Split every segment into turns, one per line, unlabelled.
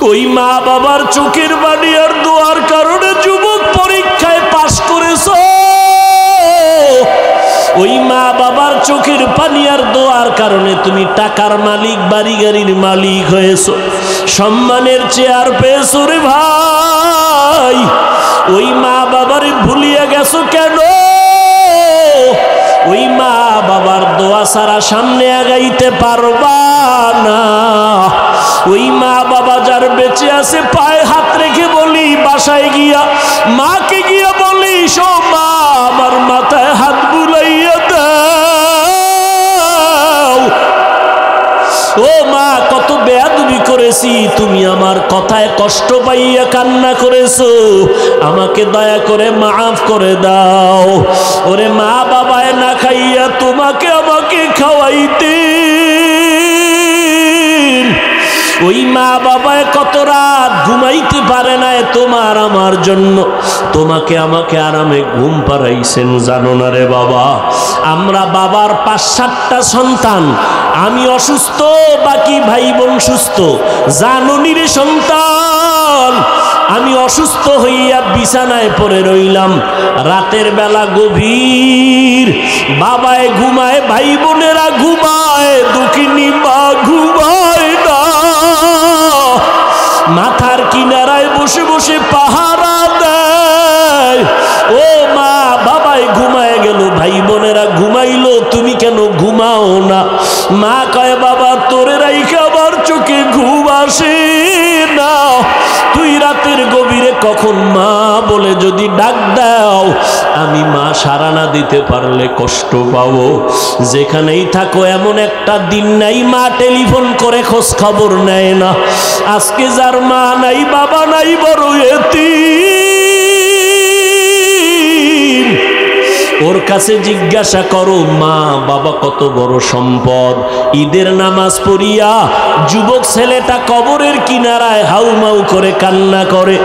ওই মা বাবার চোখের পানি আর দোয়ার কারণে যুবক পরীক্ষায় পাশ করেছ। ওই মা বাবার চোখের পানি আর দোয়ার কারণে তুমি টাকার মালিক, বাড়ি গাড়ির মালিক হয়েছ, সম্মানের চেয়ার পেয়েছো রে ভাই। ওই মা বাবারে ভুলিয়ে গেছো কেন? ওই মা বাবার দোয়া ছাড়া সামনে আগাইতে পারবা না। ওই মা বাবা যার বেঁচে আছে পায়ে হাত রেখে বলি, বাসায় গিয়া মাকে গিয়া বলি, সো মা আমার মাথায় হাত বুলাইয়া দাও। ও মা, কত বেয়াদবি করেছি, তুমি আমার কথায় কষ্ট পাইয়া কান্না করেছো, আমাকে দয়া করে মাফ করে দাও। ওরে মা বাবায় না খাইয়া তোমাকে আমাকে খাওয়াইতে, ওই মা বাবায় কত রাত ঘুমাইতে পারে না তোমার আমার জন্য, তোমাকে আমাকে আরামে ঘুম পাড়াইছেন, জানো না রে বাবা। আমরা বাবার ৫-৭টা সন্তান, আমি অসুস্থ, বাকি ভাই বোন সুস্থ। জাননি রে সন্তান, আমি অসুস্থ হইয়া বিছানায় পড়ে রইলাম, রাতের বেলা গভীর, বাবায় ঘুমায়, ভাই বোনেরা ঘুমায়, দুঃখিনী মা ঘুমায় না। মাথার কিনারায় বসে বসে পাহারা দেয়। ও মা, বাবায় ঘুমায় গেল, ভাই বোনেরা ঘুমাইলো, তুমি কেন ঘুমাও না? মা কয়, বাবা তোরে রাইখা আমার চোখে ঘুম আসে না। তুই রাতের গভীরে কখন মা বলে যদি ডাক দাও, আমি মা সাড়া না দিতে পারলে কষ্ট পাবো। যেখানেই থাকো এমন একটা দিন নাই মা টেলিফোন করে খোঁজ খবর নেয় না। আজকে যার মা নাই, বাবা নাই, বড় এতিম, ওর কাছে জিজ্ঞাসা করো মা বাবা কত বড় সম্পদ। ঈদের নামাজ পড়িয়া যুবক ছেলেটা কবরের কিনারায় হাউমাউ করে কান্না করে।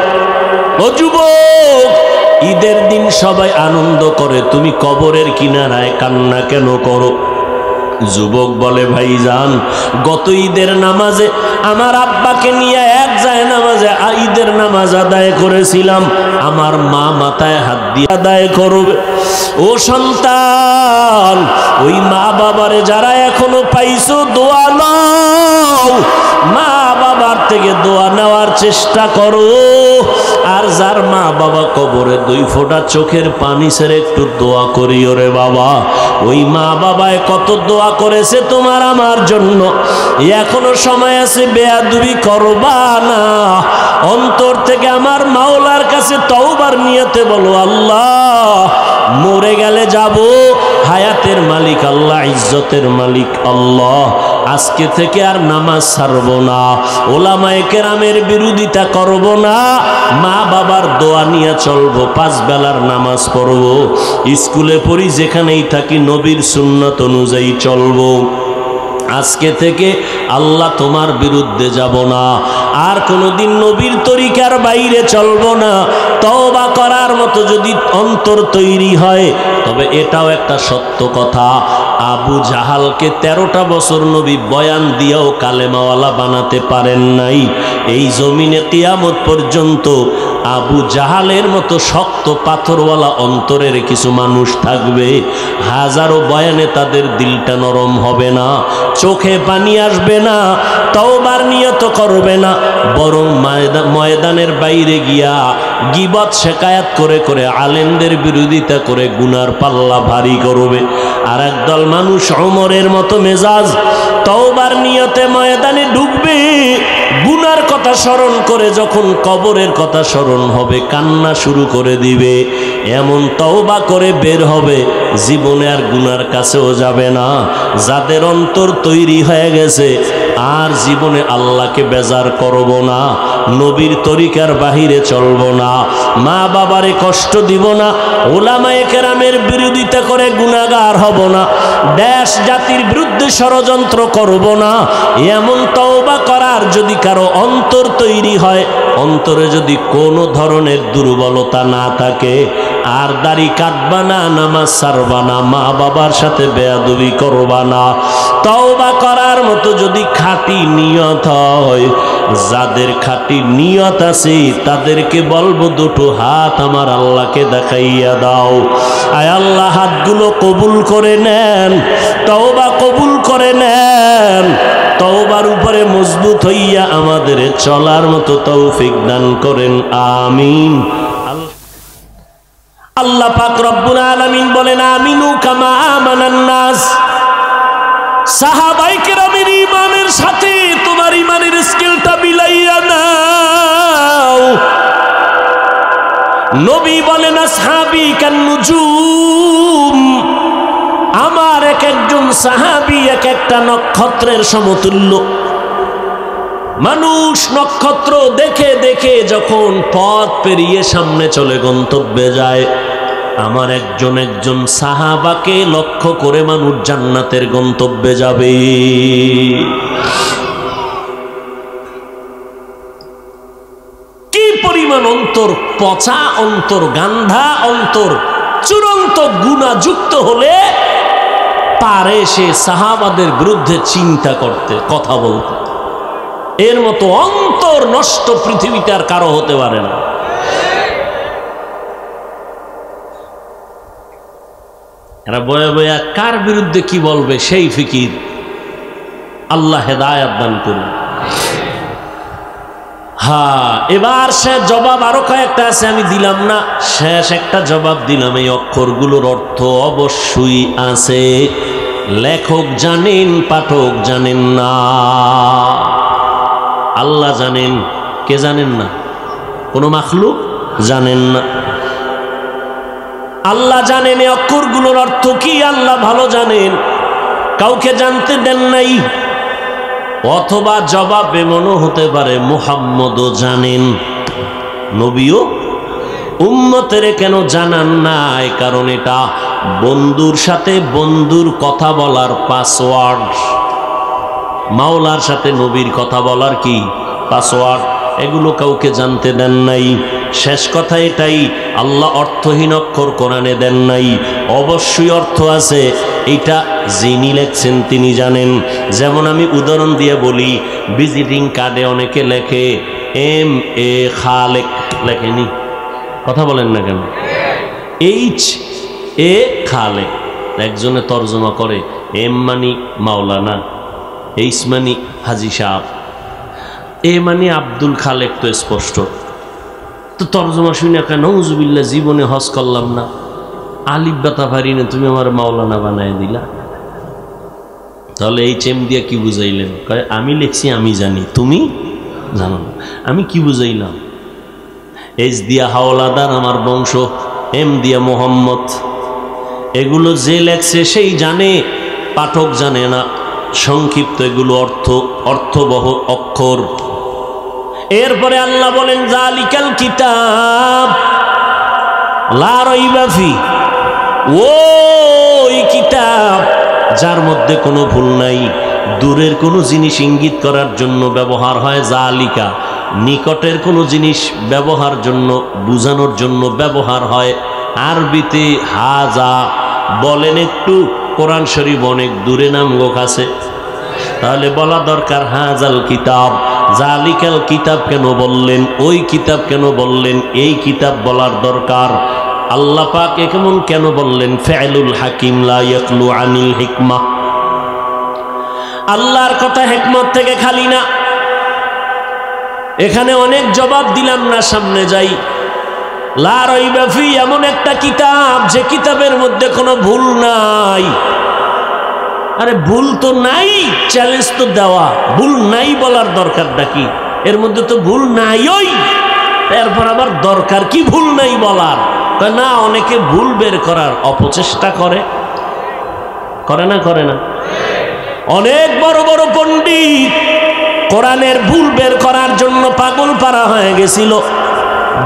ও যুবক, ঈদের দিন সবাই আনন্দ করে, তুমি কবরের কিনারায় কান্না কেন করো? যুবক বলে, ভাইজান গত ঈদের নামাজে আমার আব্বাকে নিয়ে এক যায় নামাজে ঈদের নামাজ আদায় করেছিলাম, আমার মা মাথায় হাত দিয়ে আদায় করবে। ও সন্তান, ওই মা বাবারে যারা এখনো পাইছো দোয়া নাও, মা বাবার থেকে দোয়া নেওয়ার চেষ্টা করো। আর যার মা বাবা কবরে 2 ফোঁটা চোখের পানি ছেড়ে একটু দোয়া করিও রে বাবা। ওই মা বাবায় কত দোয়া করেছে তোমার আমার জন্য, এখনো সময় আছে, বেয়াদবি করবা না। অন্তর থেকে আমার মাওলার কাছে তওবার নিয়তে বলো, আল্লাহ মরে গেলে যাব, হায়াতের মালিক আল্লাহ, ইজ্জতের মালিক আল্লাহ, আজকে থেকে আর নামাজ ছাড়ব না, ওলামায়ে কেরামের বিরোধিতা করব না, মা বাবার দোয়া নিয়ে চলবো, 5 বেলার নামাজ পড়ব, স্কুলে পড়ি, যেখানেই থাকি নবীর সুন্নাত অনুযায়ী চলবো। আজকে থেকে আল্লাহ তোমার বিরুদ্ধে যাব না, আর কোনোদিন নবীর তরিকার বাইরে চলবো না। তওবা করার মতো যদি অন্তর তৈরি হয়, তবে এটাও একটা সত্য কথা, আবু জাহালকে 13টা বছর নবী বয়ান দিয়েও কালেমাওয়ালা বানাতে পারেন নাই। এই জমিনে কিয়ামত পর্যন্ত আবু জাহালের মতো শক্ত পাথরওয়ালা অন্তরের কিছু মানুষ থাকবে, হাজারো বয়ানে তাদের দিলটা নরম হবে না, চোখে পানি আসবে না, তওবার নিয়ত করবে না, বরং ময়দানের বাইরে গিয়া গীবত শেকায়াত করে করে আলেমদের বিরোধিতা করে গুনার পাল্লা ভারী করবে। আর একদল মানুষ ওমরের মতো মেজাজ, তওবার নিয়তে ময়দানে ঢুকবে, গুনার কথা স্মরণ করে যখন কবরের কথা স্মরণ হবে কান্না শুরু করে দিবে। এমন তওবা করে বের হবে, জীবনে আর গুনার কাছেও যাবে না। যাদের অন্তর তৈরি হয়ে গেছে, আর জীবনে আল্লাহকে বেজার করব না, নবীর তরিকার বাহিরে চলব না, মা বাবারে কষ্ট দিব না, ওলামায়ে কেরামের বিরোধিতা করে গুনাহগার হব না, দেশ জাতির বিরুদ্ধে ষড়যন্ত্র করব না। এমন তওবা করার যদি কারো অন্তর তৈরি হয়, অন্তরে যদি কোনো ধরনের দুর্বলতা না থাকে, আর দাড়ি কাটবা না, নামাজ ছাড়বা না, মা বাবার সাথে বেয়াদবি করবা না। তওবা করার মতো যদি খাঁটি নিয়ত হয়, যাদের খাঁটি নিয়ত আছে তাদেরকে বলবো দুটো হাত আমার আল্লাহকে দেখাইয়া দাও। আয় আল্লাহ, হাতগুলো কবুল করে নেন, তওবা কবুল করে নেন, তওবার উপরে মজবুত হইয়া আমাদের চলার মতো তৌফিক দান করেন, আমিন। আল্লাহ পাক রব্বুল আলামিন বলেন, আমিনু কামা আমানান নাস। সাহাবায়ে কেরামের ঈমানের সাথে তোমার ঈমানের স্কেলটা মিলাইয়া নাও। নবী বলেন, আসহাবী কান নুজুম, আমার এক একজন সাহাবী এক একটা নক্ষত্রের সমতুল্য। মানুষ নক্ষত্র দেখে দেখে যখন পথ পেরিয়ে সামনে চলে গন্তব্যে যায়, আমার একজন একজন সাহাবাকে লক্ষ্য করে মানুষ জান্নাতের গন্তব্যে যাবে। কি পরিমাণ অন্তর পচা, অন্তর গান্ধা, অন্তর চূড়ান্ত গুনাহযুক্ত হলে পারে সে সাহাবাদের বিরুদ্ধে চিন্তা করতে, কথা বলতে। এর মতো অন্তর নষ্ট পৃথিবীতে আর কারো হতে পারে না। এরা বয়ে বয়ে কার বিরুদ্ধে কি বলবে সেই ফিকির। আল্লাহ হেদায়েত দান করুন। হ্যাঁ, এবার সে জবাব আরো কয়েকটা আছে, আমি দিলাম না, শেষ একটা জবাব দিলাম। এই অক্ষরগুলোর অর্থ অবশ্যই আছে, লেখক জানেন, পাঠক জানেন না। আল্লাহ জানেন, কে জানেন না? কোন মাখলুক জানেন না। আল্লাহ জানেন এই অক্ষরগুলোর অর্থ কি, আল্লাহ ভালো জানেন, কাউকে জানতে দেন নাই। অথবা জবাব এমনও হতে পারে, মুহাম্মদও জানেন, নবীও উম্মতের কেন জানান নাই? কারণ এটা বন্ধুর সাথে বন্ধুর কথা বলার পাসওয়ার্ড। মাওলার সাথে নবীর কথা বলার কি পাসওয়ার্ড, এগুলো কাউকে জানতে দেন নাই। শেষ কথা এটাই, আল্লাহ অর্থহীন অক্ষর কোরআনে দেন নাই, অবশ্যই অর্থ আছে। এটা যিনি লেখছেন তিনি জানেন। যেমন আমি উদাহরণ দিয়ে বলি, ভিজিটিং কার্ডে অনেকে লেখে MA খালেক, লেখেনি? কথা বলেন না কেন? HA খালেক, একজনে তর্জমা করে M মানি মাওলানা, H মানি হাজি সাহেব, A মানি আব্দুল খালেক, তো স্পষ্ট। তো তর্জমা শুনে কেন নউজুবিল্লাহ, জীবনে হজ করলাম না, আলিফ বাতা পারি না, তুমি আমার মাওলানা বানায় দিলা। তাহলে এই চেম দিয়ে কি বুঝাইলেন? আমি লিখছি, আমি জানি, তুমি জানো না। আমি কি বুঝাইলাম? H দিয়া হাওলাদার, আমার বংশ, M দিয়া মোহাম্মদ। এগুলো যে লেখছে সেই জানে, পাঠক জানে না। সংক্ষিপ্ত এগুলো অর্থবহ অক্ষর। এরপরে আল্লাহ বলেন, যালিকাল কিতাব লা রাইবা ফি, ওই কিতাব যার মধ্যে কোনো ভুল নাই। দূরের কোনো জিনিস ইঙ্গিত করার জন্য ব্যবহার হয় যালিকা, নিকটের কোনো জিনিস ব্যবহার জন্য, বুঝানোর জন্য ব্যবহার হয় আরবিতে হাজা। বলেন একটু, কোরআন শরীফ অনেক দূরে নামগো কাছে, তাহলে বলা দরকার হাজাল কিতাব। জালিকাল কিতাব কেন বললেন? ওই কিতাব কেন বললেন? এই কিতাব বলার দরকার। আল্লাহ পাক কেমন কেন বললেন? ফিআলুল হাকিম লা ইয়াকলু আনিল হিকমা। আল্লাহর কথা হিকমত থেকে খালি না। এখানে অনেক জবাব দিলাম না, সামনে যাই। লা রাইবা ফি, এমন একটা কিতাব যে কিতাবের মধ্যে কোনো ভুল নাই। আরে ভুল তো নাই, চ্যালেঞ্জ তো দেওয়া, ভুল নাই বলার দরকারটা কি? এর মধ্যে তো ভুল নাই। ওই এরপর আবার দরকার কি ভুল নাই বলার? না, অনেকে ভুল বের করার অপচেষ্টা করে, করে না? করে না? অনেক বড় বড় পণ্ডিত কোরআনের ভুল বের করার জন্য পাগল পারা হয়ে গেছিল।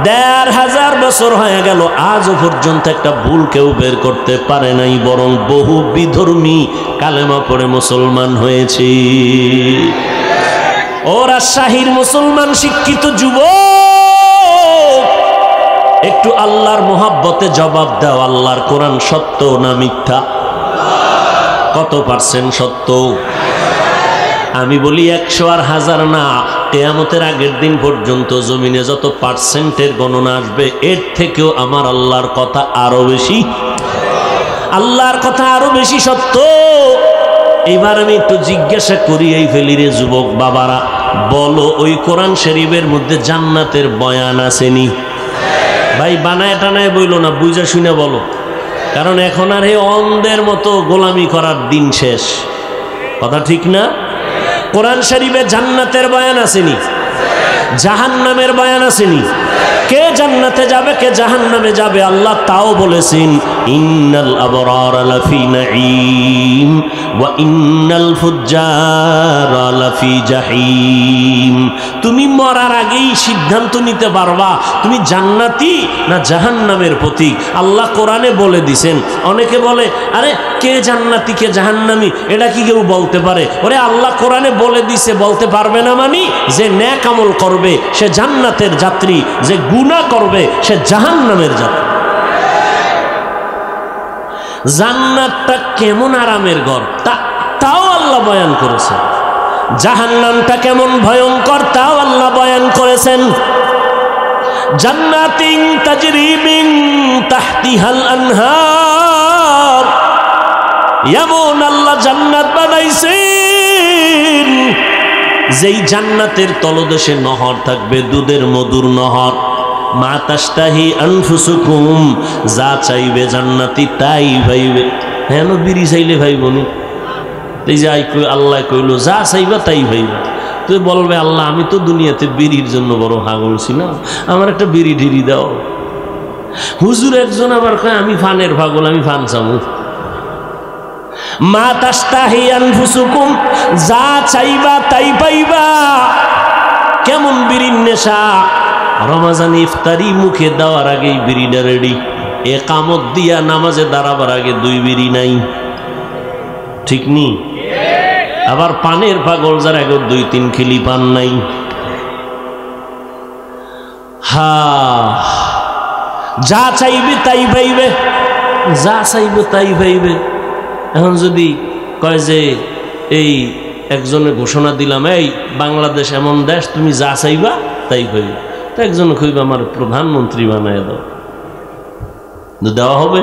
১৫০০ বছর হয়ে গেল, আজও পর্যন্ত একটা ভুল কেউ বের করতে পারে নাই, বরং বহু বিধর্মী কালেমা পড়ে মুসলমান হয়েছে। ওরা শাহীর মুসলমান শিক্ষিত যুবক, একটু আল্লাহর মোহাব্বতে জবাব দাও, আল্লাহর কোরআন সত্য না মিথ্যা? কত পার্সেন্ট সত্য? আমি বলি 100 আর 1000 না, কিয়ামতের আগের দিন পর্যন্ত জমিনে যত পার্সেন্টের গণনা আসবে এর থেকেও আমার আল্লাহর কথা আরো বেশি, আল্লাহর কথা আরো বেশি সত্য। এবার আমি একটু জিজ্ঞাসা করি এই ফেলিরে যুবক বাবারা, বলো ওই কোরআন শরীফের মধ্যে জান্নাতের বয়ান আসেনি? ভাই বানায় টানায় বইলো না, বুঝা শুনে বলো, কারণ এখন আর এই অন্ধের মতো গোলামি করার দিন শেষ। কথা ঠিক না? কোরআন শরীফে জান্নাতের বয়ান আসেনি, জাহান্নামের বয়ান আসেনি। কে জান্নাতে যাবে কে জাহান্নামে যাবে আল্লাহ তাও বলেছেন, ইন্নাল আবরার লাফি নাঈম ওয়া ইন্নাল ফুজ্জারা লাফি জাহিম। তুমি মরার আগেই সিদ্ধান্ত নিতে পারবা তুমি জান্নাতি না জাহান্নামের প্রতীক। আল্লাহ কোরআনে বলে দিছেন। অনেকে বলে আরে কে জান্নাতি কে জাহান্নামী এটা কি কেউ বলতে পারে? ওরে আল্লাহ কোরআনে বলে দিছে, বলতে পারবে না মানি? যে নেক আমল করবে সে জান্নাতের যাত্রী, যে গুনাহ করবে সে জাহান্নামের যাত্রী। জান্নাতটা কেমন আরামের ঘর তাও আল্লাহ বয়ান করেছেন, জাহান্নামটা কেমন ভয়ঙ্কর তাও আল্লাহ বয়ান করেছেন। জান্নাতিন তাজরি মিন তাহতিহাল আনহার, এমন আল্লাহ জান্নাত বানাইছেন যেই জান্নাতের তলদেশে নহর থাকবে, দুধের মধুর নহর। মা তাশতাহি আনফুসুকুম, যা চাইবে জান্নাতি তাই ভাইবে। হেন বিড়ি চাইলে ভাইবনি, এই যে আল্লাহ কইল যা চাইবা তাই ভাইবা। তুই বলবে আল্লাহ আমি তো দুনিয়াতে বিড়ির জন্য বড় পাগল ছিলাম, আমার একটা বিড়ি ঢিরি দাও। হুজুর একজন আবার কয় আমি ফানের পাগল, আমি ফান চামু। মা তাশতাহি আনফুসুকুম, যা চাইবা তাই পাইবা। কেমন বিড়ির নেশা! রমাজান ইফতারি মুখে দেওয়ার আগেই বিড়িটা রেডি, একামত দিয়া নামাজে দাঁড়াবার আগে 2 বিড়ি নাই, ঠিক নি? আবার পানের পাগল যার আগে 2-3 খিলি পান নাই। হা, যা চাইবে তাই পাইবে, যা চাইবে তাই পাইবে। এখন যদি কয় যে এই একজনে ঘোষণা দিলাম এই বাংলাদেশ এমন দেশ তুমি যা চাইবা তাই পাইবে, তো একজন কইবে আমার প্রধানমন্ত্রী বানায় দাও, দেওয়া হবে?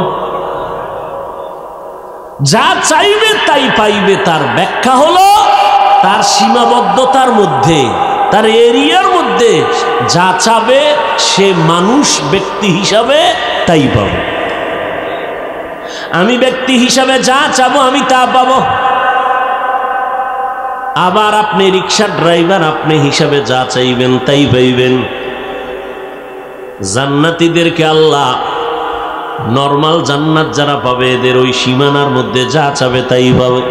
যা চাইবে তাই পাইবে তার ব্যাখ্যা হলো তার সীমাবদ্ধতার মধ্যে, তার এরিয়ার মধ্যে যা চাবে সে মানুষ ব্যক্তি হিসাবে তাই পাবে। আমি ব্যক্তি হিসাবে যা চাবো আমি তা পাবো। আবার আপনি রিকশার ড্রাইভার, আপনি হিসাবে যা চাইবেন তাই পাইবেন। জান্নাতীদেরকে আল্লাহ নরমাল জান্নাত যারা পাবে এদের ওই সীমানার মধ্যে যা চাবে তাই পাবে।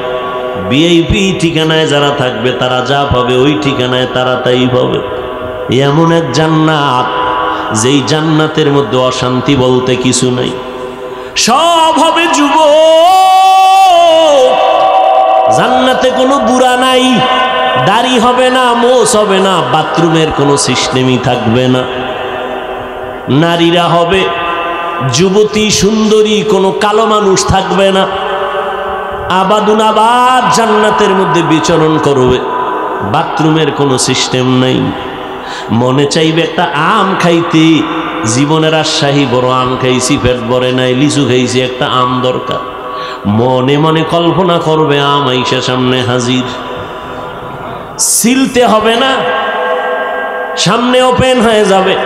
ভিআইপি ঠিকানায় যারা থাকবে তারা যা পাবে ওই ঠিকানায় তারা তাই পাবে। এমন এক জান্নাত যেই জান্নাতের মধ্যে অশান্তি বলতে কিছু নাই, সব হবে যুবক। জান্নাতে কোনো বুড়া নাই, দাড়ি হবে না, মোছ হবে না, বাথরুমের কোনো সিস্টেমই থাকবে না। নারীরা হবে যুবতী সুন্দরী, কোনো কালো মানুষ থাকবে না। আবাদুন আবাদ জান্নাতের মধ্যে বিচরণ করবে, বাথরুমের কোনো সিস্টেম নাই। মনে চাইবে একটা আম খাইতে, জীবনের আশাহী বড় আম খাইছি, পেট ভরে নাই, লিচু খাইছি, একটা আম দরকার। মনে মনে কল্পনা করবে আম আইসা সামনে হাজির, ছিলতে হবে না, সামনে ওপেন হয়ে যাবে।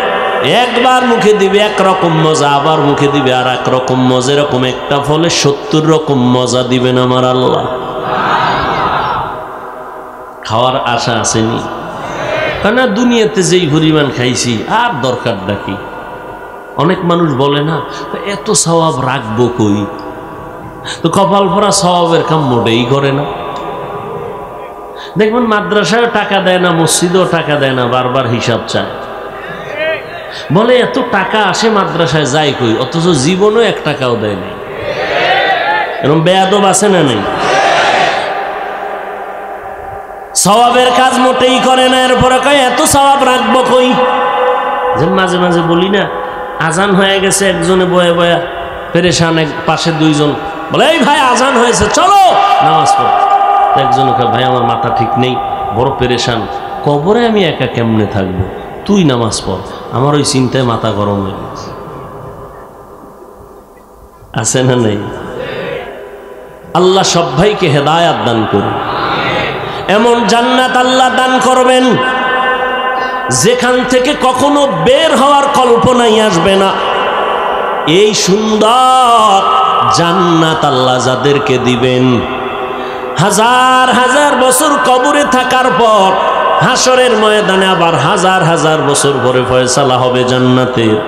একবার মুখে দিবে একরকম মজা, আবার মুখে দিবে আর এক রকম মজা। এরকম একটা ফলে 70 রকম মজা দিবেন আমার আল্লাহ। খাওয়ার আশা আসেনি? কেন দুনিয়াতে যেই পরিমাণ খাইছি আর দরকারটা কি? অনেক মানুষ বলে না এত সওয়াব রাখবো কই, তো কপাল ভরা সওয়াবের কাম মোটেই করে না। দেখবেন মাদ্রাসায় টাকা দেয় না, মসজিদেও টাকা দেয় না, বারবার হিসাব চায়। বলে এত টাকা আসে মাদ্রাসায় যায় কই, অথচ জীবনও 1 টাকাও দেয় নাই। এরকম বেয়াদব আছে না নেই? সওয়াবের কাজ মোটেই করে না, এরপরে কয় এত সওয়াব রাখবো কই। যে মাঝে মাঝে বলি না আজান হয়ে গেছে, একজনে বয়ে বয়ে পেরেশান, এক পাশে দুইজন বলে এই ভাই আজান হয়েছে চলো নামাজ পড়। একজন ভাই আমার মাথা ঠিক নেই, বড় পেরেশান, কবরে আমি একা কেমনে থাকবো, তুই নামাজ পড়। আমার ওই চিন্তায় মাথা গরম হয়ে গেছে। আছে না নেই? আল্লাহ সব ভাইকে হেদায়াত দান করুন। এমন জান্নাত আল্লাহ দান করবেন যেখান থেকে কখনো বের হওয়ার কল্পনাই আসবে না। এই সুন্দর জান্নাত আল্লাহ যাদেরকে দিবেন, হাজার হাজার বছর কবরে থাকার পর হাসরের ময়দানে আবার হাজার হাজার বছর পরে ফয়সালা হবে জান্নাতের।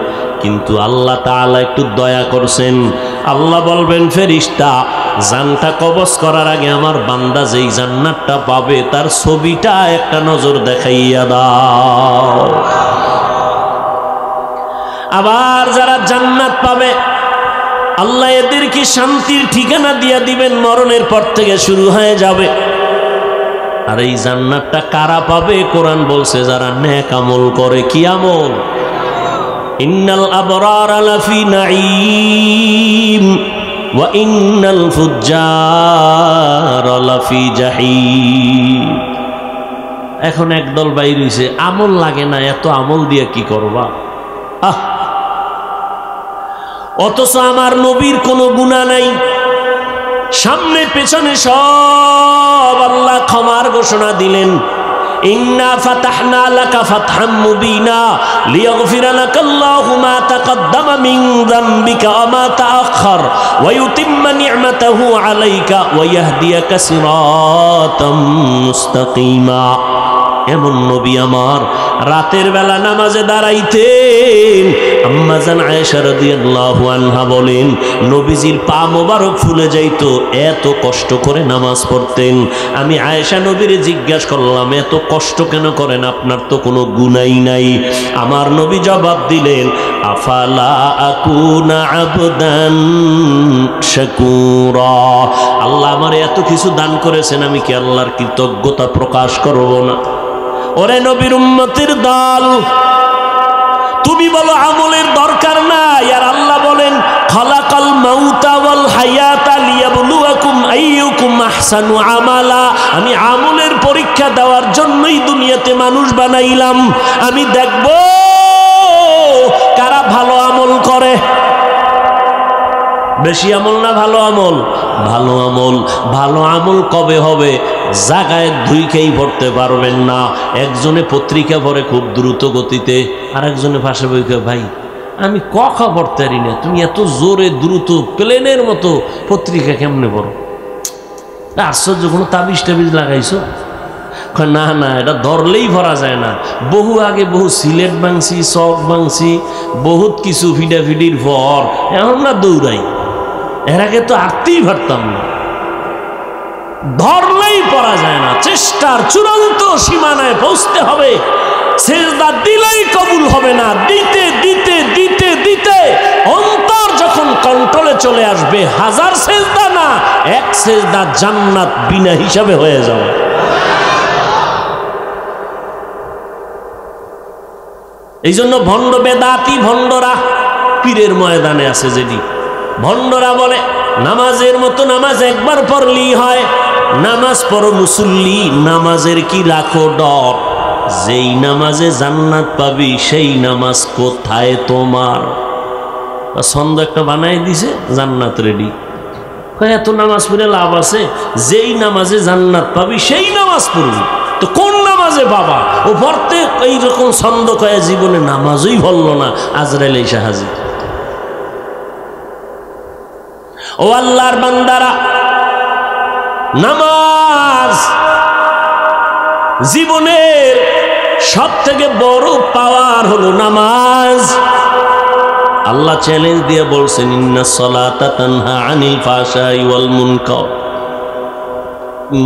কিন্তু আল্লাহ তাআলা একটু দয়া করছেন, আল্লাহ বলবেন ফেরেশতা জানটা কবজ করার আগে আমার বান্দা যেই জান্নাতটা পাবে তার ছবিটা একটা নজর দেখাইয়া দাও। আবার যারা জান্নাত পাবে আল্লাহ এদেরকে শান্তির ঠিকানা দিয়া দিবেন, মরণের পর থেকে শুরু হয়ে যাবে। আর এই জান্নাতটা কারা পাবে? কোরআন বলছে যারা নেক আমল করে। কি আমল? ইন্নাল আবরারা লাফি নাঈম ওয়া ইন্নাল ফুজ্জারা লাফি জাহিম। এখন একদল বাইর হইছে, আমল লাগে না, এত আমল দিয়ে কি করবা? অথচ আমার নবীর কোনো গুনাহ নাই, সামনে পেছনে সব আল্লাহ ক্ষমার ঘোষণা দিলেন। ইন্না ফাতাহনা লাকা ফাতহাম মুবিনা লিয়াগফিরা লাকাল্লাহু মা তাকদ্দামা মিন যামবিকা ওয়া মা তাআখার ওয়া ইউতিম্মা নি'মাতাহু আলাইকা ওয়া ইয়াহদিয়াকা সিরাতাম মুস্তাকিমা। এমন নবী আমার রাতের বেলা নামাজে দাঁড়াইতেন। আম্মা জান আয়েশা রাদিয়াল্লাহু আনহা বলেন নবীজির পা মোবারক ফুলে যাইত, এত কষ্ট করে নামাজ পড়তেন। আমি আয়েশা নবীরে জিজ্ঞাসা করলাম এত কষ্ট কেন করেন, আপনার তো কোনো গুনাই নাই। আমার নবী জবাব দিলেন আফালা আকুনা আবদান শাকুরা। আল্লাহ আমার এত কিছু দান করেছেন, আমি কি আল্লাহর কৃতজ্ঞতা প্রকাশ করব না? ওরে নবীর উম্মতের দল, তুমি বলো আমলের দরকার নাই, আর আল্লাহ বলেন খালাকাল মাউতা ওয়াল হায়াতা লিয়াবলুয়াকুম আইয়ুকুম আহসানু আমালা। আমি আমলের পরীক্ষা দেওয়ার জন্যই দুনিয়াতে মানুষ বানাইলাম, আমি দেখব কারা ভালো আমল করে। বেশি আমল না ভালো আমল? ভালো আমল। ভালো আমল কবে হবে? জায়গায় ধুইকেই পড়তে পারবেন না। একজনে পত্রিকা পড়ে খুব দ্রুত গতিতে, আর একজনে পাশে বইকে ভাই আমি কথা পড়তে পারি না, তুমি এত জোরে দ্রুত প্লেনের মতো পত্রিকা কেমনে পড়ো? আশ্চর্য, কোনো তাবিজ টাবিজ লাগাইছো? না না, এটা ধরলেই ভরা যায় না। বহু আগে বহু সিলেট ভাঙছি, চক ভাঙছি, বহুত কিছু ফিডাফিডির পর এখন না দৌড়াই। এর আগে তো আটতেই পারতাম না, ধরলেই পড়া যায় না। চেষ্টার চূড়ান্ত সীমানায় পৌঁছতে হবে, সেজদা দিলেই কবুল হবে না। দিতে দিতে দিতে দিতে অন্তর যখন কন্ট্রোলে চলে আসবে, হাজার সেজদা না, এক সেজদা জান্নাত বিনা হিসাবে হয়ে যাবে। এই জন্য ভণ্ড বেদাতি ভণ্ডরা পীরের ময়দানে আছে। যেটি ভণ্ডরা বলে নামাজের মতো নামাজ একবার পড়লেই হয়, নামাজ পড়ো মুসল্লি, নামাজের কি রাখো ডর, যেই নামাজে জান্নাত পাবি সেই নামাজ কোথায় তোমার? ছন্দ একটা বানাই দিছে, জান্নাত রেডি। এত নামাজ পড়ে লাভ আছে? যেই নামাজে জান্নাত পাবি সেই নামাজ পড়বি, তো কোন নামাজে বাবা? ও পড়তে এইরকম ছন্দ কয়ে জীবনে নামাজই ভরল না, আজরাইল এসে হাজির। ও আল্লাহর বান্দারা, নামাজ জীবনের সব থেকে বড় পাওয়ার হলো নামাজ। আল্লাহ চ্যালেঞ্জ দিয়ে বলছেন ইন্নাস সালাতা তানহা আনিল ফাহশাই ওয়াল মুনকার।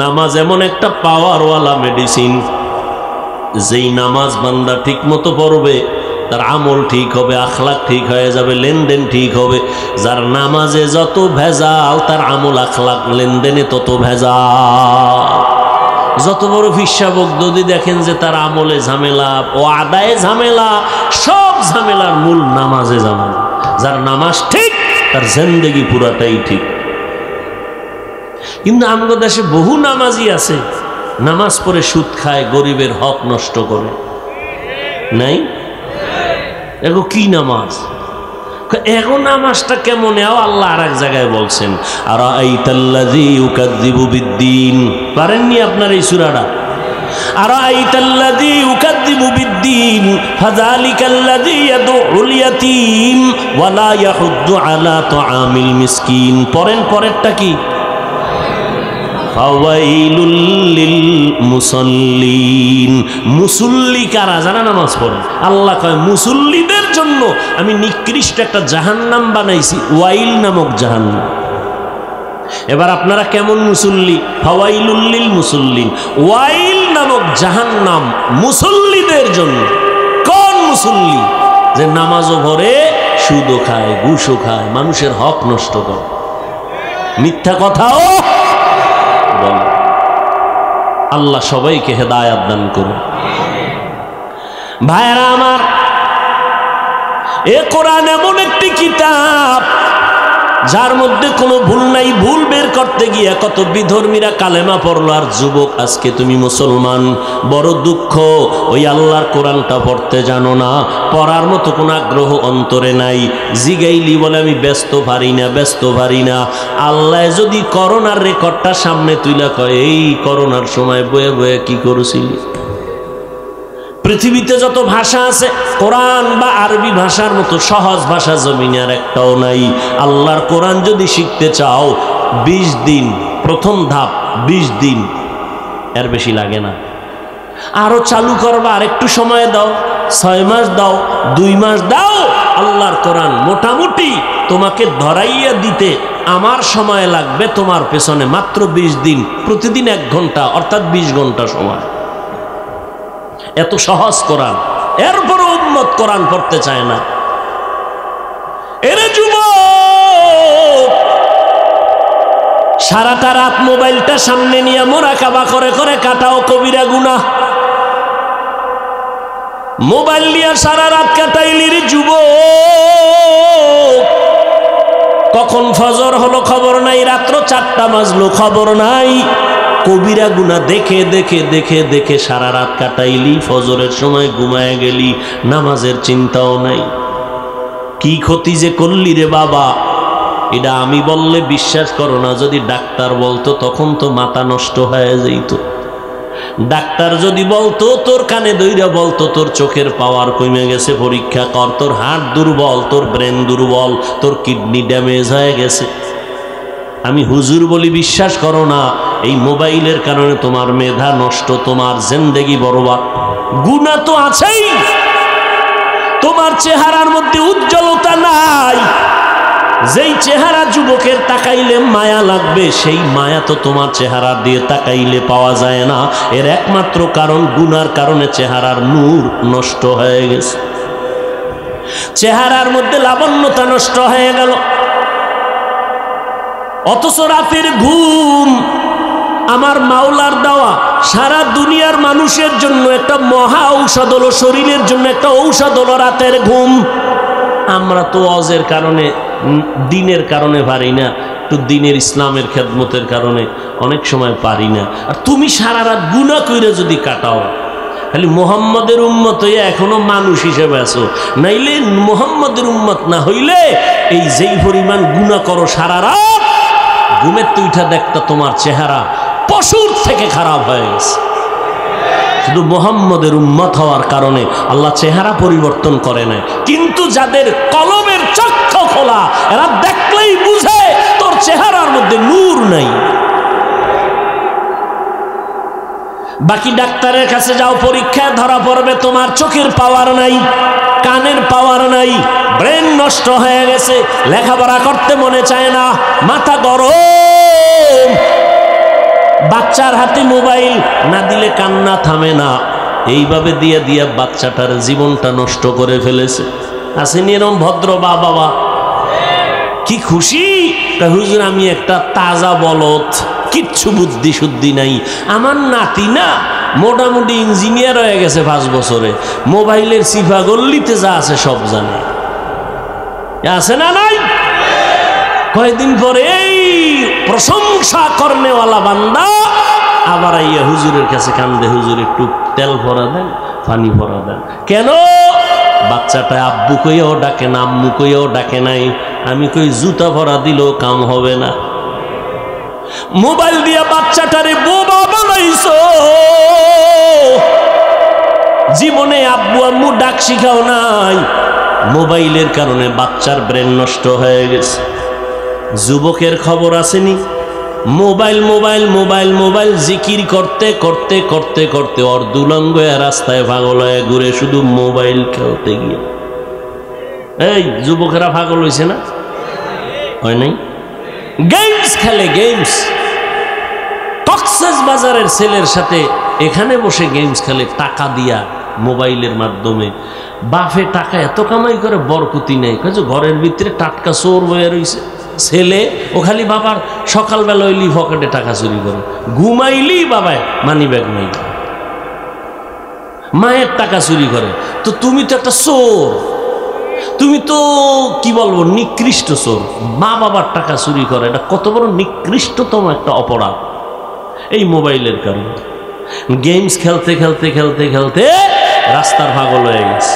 নামাজ এমন একটা পাওয়ারওয়ালা মেডিসিন, যেই নামাজ বান্দা ঠিক মতো পড়বে তার আমল ঠিক হবে, আখলাক ঠিক হয়ে যাবে, লেনদেন ঠিক হবে। যার নামাজে যত ভেজাল তার আমল আখলাক লেনদেনে তত ভেজাল। যত বড় ফিসাবক যদি দেখেন যে তার আমলে ঝামেলা ও আদায়ে ঝামেলা, সব ঝামেলার মূল নামাজে ঝামেলা। যার নামাজ ঠিক তার জিন্দেগি পুরাটাই ঠিক। কিন্তু আমাদের দেশে বহু নামাজি আছে, নামাজ পড়ে সুদ খায়, গরিবের হক নষ্ট করে। নাই এগো কি নামাজ? এখন নামাজটা কেমন? আল্লাহ আর এক জায়গায় বলছেন, আরাআইতাল্লাযী ইউকাযযিবু বিদ্দীন। পারেননি আপনার এই সূরাটা? আরাআইতাল্লাযী ইউকাযযিবু বিদ্দীন ফাযালিকাল্লাযী ইয়াদউল ইয়াতীম ওয়া লা ইয়াহুদ্দু আলা তুআমিল মিসকিন। পরেরটা কি? ফাওয়াইলুল লিল মুসাল্লিন। মুসল্লি কারা? যারা নামাজ পড়ে। আল্লাহ কয় মুসল্লিদের জন্য আমি নিকৃষ্ট একটা জাহান্নাম বানাইছি, ওয়াইল নামক জাহান্নাম। এবার আপনারা কেমন মুসল্লি? ফাওয়াইলুল লিল মুসাল্লিন, ওয়াইল নামক জাহান্নাম মুসল্লিদের জন্য। কোন মুসল্লি? যে নামাজও পড়ে, সুদও খায়, ঘুষও খায়, মানুষের হক নষ্ট করে, মিথ্যা কথাও বলে। আল্লাহ সবাইকে হেদায়েত দান করুন। ভাইরা আমার, এ কোরআন এমন একটি কিতাব যার মধ্যে কোনো ভুল নাই। ভুল বের করতে গিয়ে কত বিধর্মীরা কালেমা পড়লো, আর যুবক আজকে তুমি মুসলমান। বড় দুঃখ, ওই আল্লাহর কোরআনটা পড়তে জানো না, পড়ার মতো কোনো আগ্রহ অন্তরে নাই। জিগাইলি বলে আমি ব্যস্ত পারি না। আল্লাহ যদি করোনার রেকর্ডটা সামনে তুইলা কয়, এই করোনার সময় বয়ে বয়ে কি করেছিলি? পৃথিবীতে যত ভাষা আছে, কোরআন বা আরবি ভাষার মতো সহজ ভাষা জমিনে আর একটাও নাই। আল্লাহর কোরআন যদি শিখতে চাও 20 দিন, প্রথম ধাপ 20 দিন, এর বেশি লাগে না। আরো চালু করবা, আর একটু সময় দাও, 6 মাস দাও, 2 মাস দাও। আল্লাহর কোরআন মোটামুটি তোমাকে ধরাইয়া দিতে আমার সময় লাগবে তোমার পেছনে মাত্র 20 দিন, প্রতিদিন 1 ঘন্টা, অর্থাৎ 20 ঘন্টা সময়। এত সহজ কোরআন, এরপরও উম্মত কোরআন পড়তে চায় না। এরে যুবক, সারাটা রাত মোবাইলটা সামনে নিয়ে মুরাকাবা করে করে কাটাও কবিরা গুনাহ। মোবাইল নিয়ে সারা রাত কাটাইলি রে যুবক, কখন ফজর হলো খবর নাই, রাত্র 4টা বাজলো খবর নাই। কবিরা গুনাহ দেখে দেখে দেখে দেখে সারা রাত কাটাইলি, ফজরের সময় ঘুমায় গেলি, নামাজের চিন্তাও নাই। কি ক্ষতি যে করলি রে বাবা! এটা আমি বললে বিশ্বাস করো না, যদি ডাক্তার বলতো তখন তো মাথা নষ্ট হয়ে যেত। ডাক্তার যদি বলতো, তোর কানে দইরা বলতো তোর চোখের পাওয়ার কমে গেছে, পরীক্ষা কর, তোর হার্ট দুর্বল, তোর ব্রেন দুর্বল, তোর কিডনি ড্যামেজ হয়ে গেছে। আমি হুজুর বলি বিশ্বাস করো না, এই মোবাইলের কারণে তোমার মেধা নষ্ট, তোমার জিন্দেগি বরবাদ। গুনাহ তো আছেই, তোমার চেহারার মধ্যে উজ্জ্বলতা নাই। যেই চেহারা যুবকের তাকাইলে মায়া লাগবে, সেই মায়া তো তোমার চেহারা দিয়ে তাকাইলে পাওয়া যায় না। এর একমাত্র কারণ গুনার কারণে চেহারার নূর নষ্ট হয়ে গেছে, চেহারার মধ্যে লাবণ্যতা নষ্ট হয়ে গেল। অথচ রাতের ঘুম আমার মাওলার দেওয়া সারা দুনিয়ার মানুষের জন্য একটা মহা ঔষধ হলো, শরীরের জন্য একটা ঔষধ হলো রাতের ঘুম। আমরা তো অজের কারণে, দিনের কারণে পারি না, একটু দিনের ইসলামের খেদমতের কারণে অনেক সময় পারি না। আর তুমি সারা রাত গুনাহ কইরা যদি কাটাও, খালি মুহাম্মদের উম্মত হইয়া এখনো মানুষ হিসেবে আছো, নাইলে মুহাম্মদের উম্মত না হইলে এই যেই পরিমাণ গুনাহ করো সারা রাত, ঘুমের তো উঠা দেখতা তোমার চেহারা পশুর থেকে খারাপ হয়ে গেছে। শুধু মুহাম্মদের উম্মত হওয়ার কারণে আল্লাহ চেহারা পরিবর্তন করে নাই। কিন্তু যাদের কলবের চক্ষু খোলা, এরা দেখলেই বুঝে তোর চেহারার মধ্যে নূর নাই। বাকি ডাক্তারের কাছে যাও, পরীক্ষায় ধরা পড়বে তোমার চোখের পাওয়ার নাই, কানের পাওয়ার নাই, ব্রেন নষ্ট হয়ে গেছে, লেখাপড়া করতে মনে চায় না, মাথা গরম। বাচ্চার হাতে মোবাইল না দিলে কান্না থামে না, এইভাবে দিয়ে দিয়ে বাচ্চাটার জীবনটা নষ্ট করে ফেলেছে। আসেনি এরকম ভদ্র বাবা? কি খুশি, হুজুর আমি একটা তাজা বলদ, কিচ্ছু বুদ্ধি শুদ্ধি নাই, আমার নাতি না মোটামুটি ইঞ্জিনিয়ার হয়ে গেছে 5 বছরে, মোবাইলের সিফা গল্লিতে যা আছে সব জানে। আছে না নাই? কয়েকদিন পরে এই প্রশংসা করনেওয়ালা বান্দা আবার আইয়া হুজুরের কাছে কান্দে, হুজুর একটু তেল ভরা দেন, পানি ভরা দেন। কেন? বাচ্চাটা আব্বু কইয়াও ডাকে না, আম্মু কইয়াও ডাকে নাই। আমি কই জুতা ভরা দিলেও কাম হবে না। মোবাইল দিয়া বাচ্চাটারে বোবা বানাইছো, জীবনে আব্বু আম্মু ডাক শিখাও নাই। মোবাইলের কারণে বাচ্চার ব্রেন নষ্ট হয়ে গেছে। যুবকের খবর আসেনি? মোবাইল মোবাইল মোবাইল মোবাইল জিকির করতে করতে করতে করতে ওর দুলঙ্গ রাস্তায় পাগল হয়ে ঘুরে শুধু মোবাইল খেলতে গিয়ে। এই যুবকেরা পাগল হয়েছে না? হয় নাই? গেমস খেলে, গেমস। কক্সেস বাজারের ছেলের সাথে এখানে বসে গেমস খেলে টাকা দিয়া, মোবাইলের মাধ্যমে। বাপে টাকা এত কামাই করে বরকতি নেই, ঘরের ভিতরে টাটকা চোর বয়ে রয়েছে। ছেলে ও খালি বাবার সকালবেলা হইলি পকেটে টাকা চুরি করে, ঘুমাইলি বাবায় মানি ব্যাগ নাই, মায়ের টাকা চুরি করে। তো তুমি তো একটা চোর, তুমি তো কি বলবো নিকৃষ্ট চোর। মা বাবার টাকা চুরি করে, এটা কত বড় নিকৃষ্টতম একটা অপরাধ এই মোবাইলের কারণে। গেমস খেলতে খেলতে খেলতে খেলতে রাস্তার পাগল হয়ে গেছে।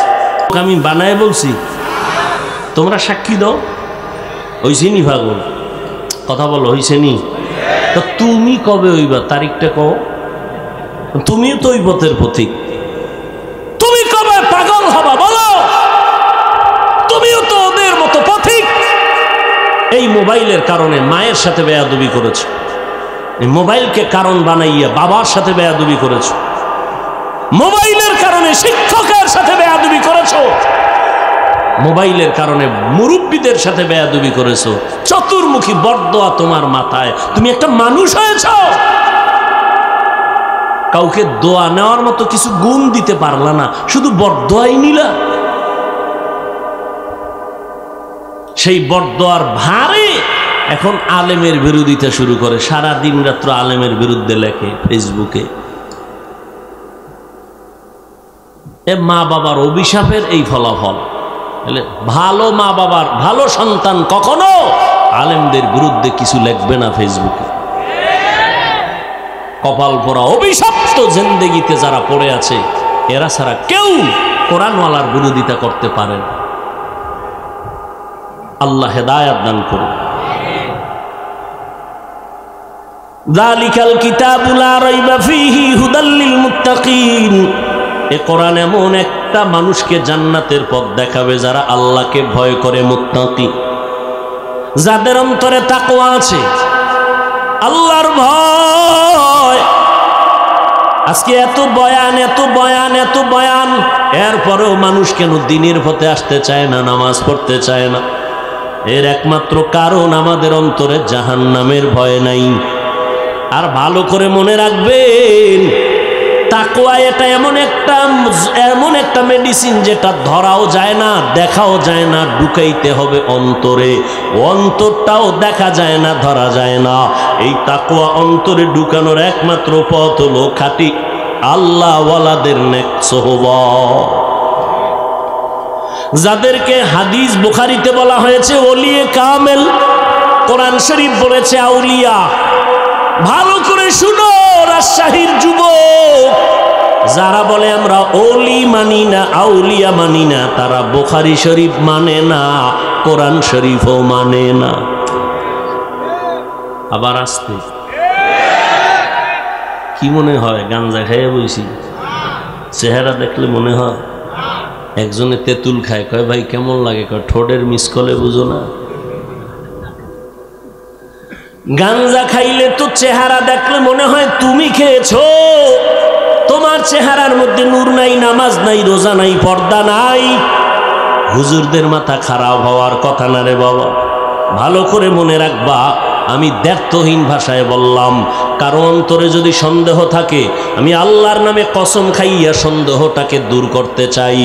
আমি বানায় বলছি, তোমরা সাক্ষী দাও। হইছে নি পাগল? কথা বলো, হইছে নি? তো তুমি কবে হইবা? তারিখটা কও। তুমিও তো ওই পথের পথিক, তুমি কবে পাগল হবা বলো? তুমিও তো ওদের মতো পথিক। এই মোবাইলের কারণে মায়ের সাথে বেয়াদবি করেছো, এই মোবাইলকে কারণ বানাইয়া বাবার সাথে বেয়াদবি করেছো, মোবাইলের কারণে শিক্ষকের সাথে বেয়াদবি করেছো, মোবাইলের কারণে মুরব্বীদের সাথে বেয়াদবি করেছো। চতুর্মুখী বরদোয়া তোমার মাথায়। তুমি একটা মানুষ হয়েছ, কাউকে দোয়া নেওয়ার মতো কিছু গুণ দিতে পারলা না, শুধু বরদোয়াই নিলা। সেই বরদোয়ার ভারে এখন আলেমের বিরোধিতা শুরু করে, সারা দিন রাত্র আলেমের বিরুদ্ধে লেখে ফেসবুকে। এ মা বাবার অভিশাপের এই ফলাফল। ভালো মা বাবার ভালো সন্তান কখনো আলেমদের বিরুদ্ধে কিছু লিখবে না ফেসবুকে। কপাল পোড়া অভিশপ্ত জিন্দেগিতে যারা পড়ে আছে, এরা ছাড়া কেউ কোরআনওয়ালার বিরোধিতা করতে পারে না। আল্লাহ হেদায়েত দান করুন। যালিকাল কিতাবু লা রাইবা ফীহি হুদাল লিল মুত্তাকিন। এ কোরআন এমন একটা মানুষকে জান্নাতের পথ দেখাবে যারা আল্লাহকে ভয় করে, মুত্তাকি, যাদের অন্তরে তাকওয়া আছে, আল্লাহর ভয়। আজকে এত বয়ান এত বয়ান এত বয়ান, এরপরেও মানুষ কেন দ্বীনের পথে আসতে চায় না, নামাজ পড়তে চায় না? এর একমাত্র কারণ আমাদের অন্তরে জাহান্নামের ভয় নাই। আর ভালো করে মনে রাখবেন, তাকওয়া এটা এমন একটা মেডিসিন যেটা ধরাও যায় না, দেখাও যায় না, ঢুকাইতে হবে অন্তরে। অন্তরটাও দেখা যায় না, ধরা যায় না। এই তাকওয়া অন্তরে ঢুকানোর একমাত্র পথ হলো খাঁটি আল্লাহওয়ালাদের নেক সোহবত, যাদেরকে হাদিস বুখারীতে বলা হয়েছে ওলিয়ে কামেল, কোরআন শরীফ বলেছে আউলিয়া। ভালো করে শুনো রাজশাহীর যুবক, যারা বলে আমরা ওলি মানি না, আউলিয়া মানি না, তারা বুখারী শরীফ মানে না, কোরআন শরীফও মানে না। আবার আসতে কি মনে হয় গাঞ্জা খাইয়ে বইছি? চেহারা দেখলে মনে হয় একজনে তেঁতুল খায়, কয় ভাই কেমন লাগে? কয় ঠোঁটের মিসকলে বুঝো না। গাঞ্জা খাইলে তো চেহারা দেখলে মনে হয় তুমি খেয়েছো। তোমার চেহারার মধ্যে নূর নাই, নামাজ নাই, রোজা নাই, পর্দা নাই। হুজুরদের মাথা খারাপ হওয়ার কথা না রে বাবা। ভালো করে মনে রাখবা, আমি দ্ব্যর্থহীন ভাষায় বললাম, কারো অন্তরে যদি সন্দেহ থাকে, আমি আল্লাহর নামে কসম খাইয়া সন্দেহটাকে দূর করতে চাই।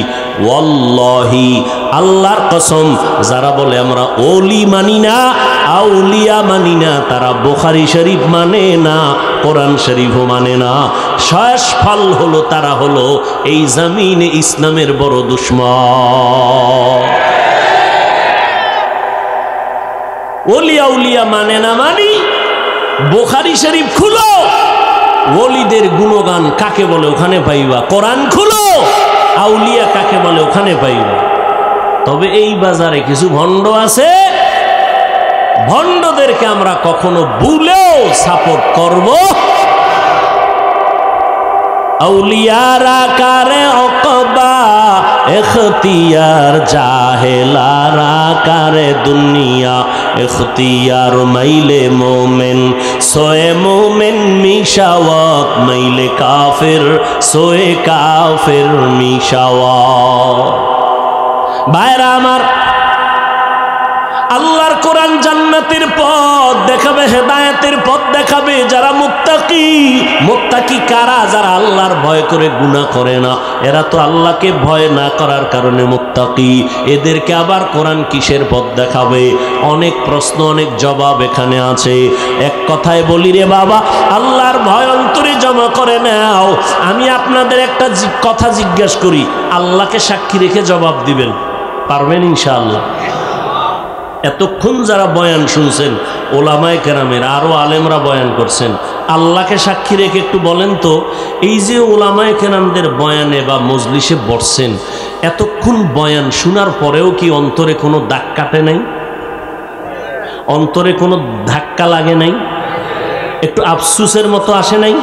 ওয়াল্লাহি, আল্লাহর কসম, যারা বলে আমরা ওলি মানি না, আউলিয়া মানি না, তারা বুখারী শরীফ মানে না, কোরআন শরীফও মানে না। শেষ ফল হলো তারা হলো এই জমিনে ইসলামের বড় দুশমন। ওলিয়া উলিয়া মানে না মানি, বুখারী শরীফ খুলো, ওলিদের গুণগান কাকে বলে ওখানে পাইবা। কোরআন খুলো, আউলিয়া কাকে বলে ওখানে পাইবা। তবে এই বাজারে কিছু ভণ্ড আছে, ভণ্ডদেরকে আমরা কখনো ভুলেও সাপোর্ট করব। আউলিয়ারা কারে অকবা এখতিয়ার, জাহেলারা কারে দুনিয়া এখতিয়ার। মাইলে মোমেন সোয়ে মোমেন মিশাওয়াত, মাইলে কাফের সোয়ে কাফের মিশাওয়াত। ভাইরা আমার, আল্লাহর কোরআন জান্নাতের পথ দেখাবে, হেদায়েতের পথ দেখাবে। যারা মুত্তাকি, মুত্তাকি কারা? যারা আল্লাহর ভয় করে গুনাহ করে না। এরা তো আল্লাহকে ভয় না করার কারণে মুত্তাকি। এদেরকে আবার কোরআন কিসের পথ দেখাবে? অনেক প্রশ্ন, অনেক জবাব এখানে আছে। এক কথায় বলি রে বাবা, আল্লাহর ভয় অন্তরে জমা করে নাও। আমি আপনাদের একটা কথা জিজ্ঞেস করি, আল্লাহকে সাক্ষী রেখে জবাব দিবেন পারবেন ইনশাআল্লাহ? এতক্ষণ যারা বয়ান শুনছেন, ওলামায়ে কেরামের আরো আলেমরা বয়ান করছেন, আল্লাহকে সাক্ষী রেখে একটু বলেন তো, এই যে ওলামায়ে কেরামদের বয়ানে বা মজলিসে বসছেন, এতক্ষণ বয়ান শোনার পরেও কি অন্তরে কোনো দাগ কাটে নাই? অন্তরে কোনো ধাক্কা লাগে নাই? একটু আফসুসের মতো আসে নাই?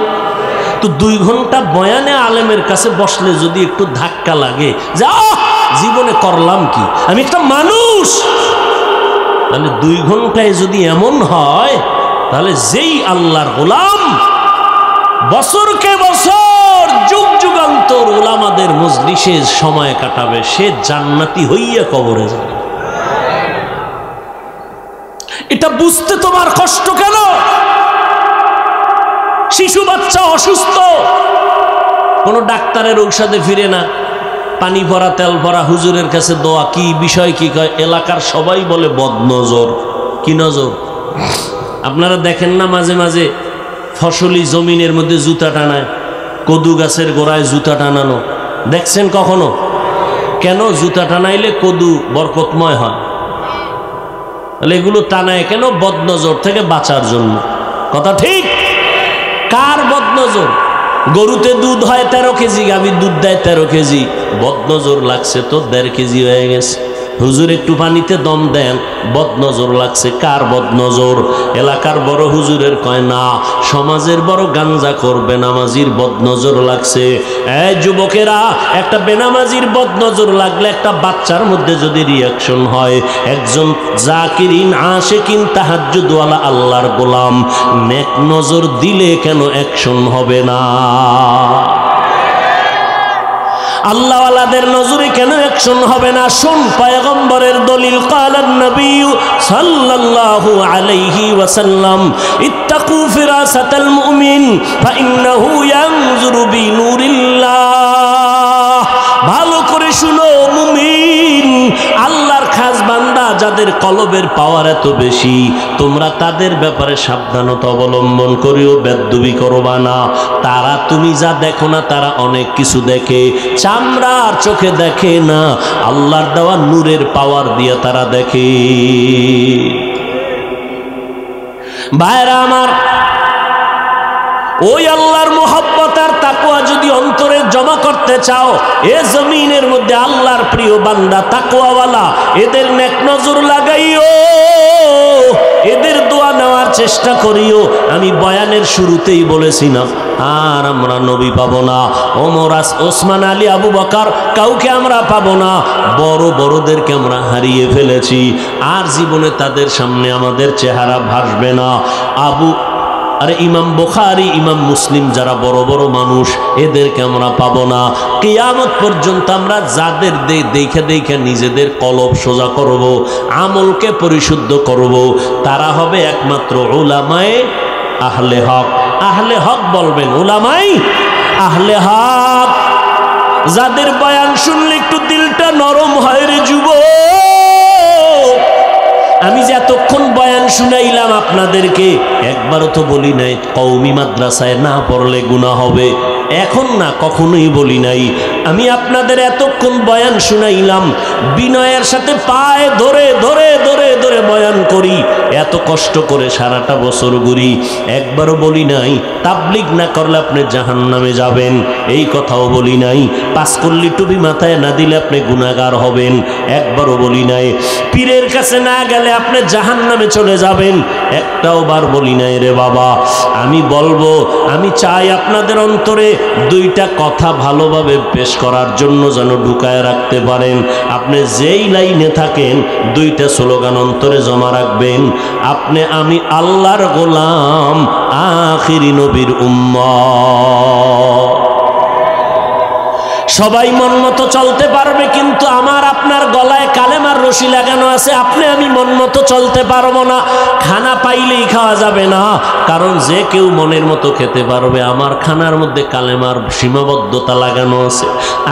তো 2 ঘন্টা বয়ানে আলেমের কাছে বসলে যদি একটু ধাক্কা লাগে, যা জীবনে করলাম কি, আমি একটা মানুষ, তাহলে 2 ঘন্টায় যদি এমন হয়, তাহলে যেই আল্লাহর গোলাম বছরকে বছর যুগ যুগান্তর ওলামাদের মজলিসে সময় কাটাবে, সে জান্নাতি হইয়া কবরে যাবে। এটা বুঝতে তোমার কষ্ট কেন? শিশু বাচ্চা অসুস্থ, কোনো ডাক্তারের ঔষধে ফিরে না, পানি ভরা তেল ভরা হুজুরের কাছে দোয়া, কি বিষয় কি কয়? এলাকার সবাই বলে বদনজর। কি নজর? আপনারা দেখেন না মাঝে মাঝে ফসলি জমিনের মধ্যে জুতা টানায়, কদু গাছের গোড়ায় জুতা টানানো দেখছেন কখনো? কেন? জুতা টানাইলে কদু বরকতময় হয়। তাহলে এগুলো টানায় কেন? বদনজর থেকে বাঁচার জন্য। কথা ঠিক? কার বদনজর? গরুতে দুধ হয় 13 কেজি, গাভীর দুধ দেয় 13 কেজি, বদনজর লাগছে তো 1.5 কেজি হয়ে গেছে। হুজুর একটু পানিতে দম দেন, বদনজর লাগছে। কার বদনজর? এলাকার বড় হুজুরের কয় না, সমাজের বড় গাঞ্জাখোর বেনামাজির বদনজর লাগছে। এই যুবকেরা, একটা বেনামাজির বদনজর লাগলে একটা বাচ্চার মধ্যে যদি রিয়াকশন হয়, একজন জাকিরিন আশিকিন তাহাজ্জুদওয়ালা আল্লাহর গোলাম নেক নজর দিলে কেন অ্যাকশন হবে না? আল্লাহওয়ালাদের নজরে কেন অ্যাকশন হবে না? শুন পয়গম্বরের দলিল, কালান নবী সাল্লাল্লাহু আলাইহি ওয়াসাল্লাম, ইত্তাকু ফিরাসাতাল মুমিন ফাইন্নাহু ইয়ানজুরু বিনুরিল্লাহ। ভালো করে শুনো মুমিন, আল্লাহর খাস বান্দা যাদের কলবের পাওয়ার এত বেশি, তোমরা তাদের ব্যাপারে সাবধানতা অবলম্বন করিও, বেদ্যুবি করবা না। তারা তুমি যা দেখো না, তারা অনেক কিছু দেখে, চামড়ার চোখে দেখে না, আল্লাহর দেওয়া নূরের পাওয়ার দিয়ে তারা দেখে। ভাইরা আমার, ওই আল্লাহর মুহাব্বত আর তাকওয়া যদি অন্তরে জমা করতে চাও, এ জমিনের মধ্যে আল্লাহর প্রিয় বান্দা তাকওয়াওয়ালা, এদের নেক নজর লাগাইও, এদের দোয়া নেওয়ার চেষ্টা করিও। আমি বয়ানের শুরুতেই বলেছি না, আর আমরা নবী পাবো না, ওমর, ওসমান, আলী, আবু বকর, কাউকে আমরা পাবো না। বড় বড়দেরকে আমরা হারিয়ে ফেলেছি, আর জীবনে তাদের সামনে আমাদের চেহারা ভাসবে না। আরে ইমাম বুখারী, ইমাম মুসলিম, যারা বড় বড় মানুষ, এদেরকে আমরা পাবো না। কিয়ামত পর্যন্ত আমরা যাদের দেখে দেখে নিজেদের কলব সোজা করব, আমলকে পরিশুদ্ধ করব, তারা হবে একমাত্র উলামায়ে আহলে হক। আহলে হক বলবেন, উলামায়ে আহলে হক, যাদের বয়ান শুনলে একটু দিলটা নরম হয় রে যুবক। আমি যে এতক্ষণ বয়ান শুনাইলাম আপনাদেরকে, একবারও তো বলি নাই কওমি মাদ্রাসায় না পড়লে গুনাহ হবে। এখন না, কখনোই বলি নাই। আমি আপনাদের এতক্ষণ বয়ান শুনাইলাম, বিনয়ের সাথে পায়ে ধরে ধরে ধরে ধরে বয়ান করি, এত কষ্ট করে সারাটা বছর ঘুরি, একবারও বলি নাই তাবলিগ না করলে আপনি জাহান্নামে যাবেন, এই কথাও বলি নাই। পাঁচকল্লি টুপি মাথায় না দিলে আপনি গুনাহগার হবেন, একবারও বলি নাই। পীরের কাছে না গেলে আপনি জাহান্নামে চলে যাবেন, একটাও বার বলি নাই রে বাবা। আমি বলবো, আমি চাই আপনাদের অন্তরে দুইটা কথা ভালোভাবে পেশ করার জন্য যেন ঢুকায় রাখতে পারেন। আপনি যেই লাইনে থাকেন দুইটা স্লোগান অন্তরে জমা রাখবেন, আপনি আমি আল্লাহর গোলাম, আখিরি নবীর উম্মত। সবাই মন মতো চলতে পারবে, কিন্তু আমার আপনার গলায় কালেমার রশি লাগানো আছে, আপনি আমি মন মতো চলতে পারবো না। খানা পাইলেই খাওয়া যাবে না, কারণ যে কেউ মনের মতো খেতে পারবে, আমার খানার মধ্যে কালেমার সীমাবদ্ধতা লাগানো আছে।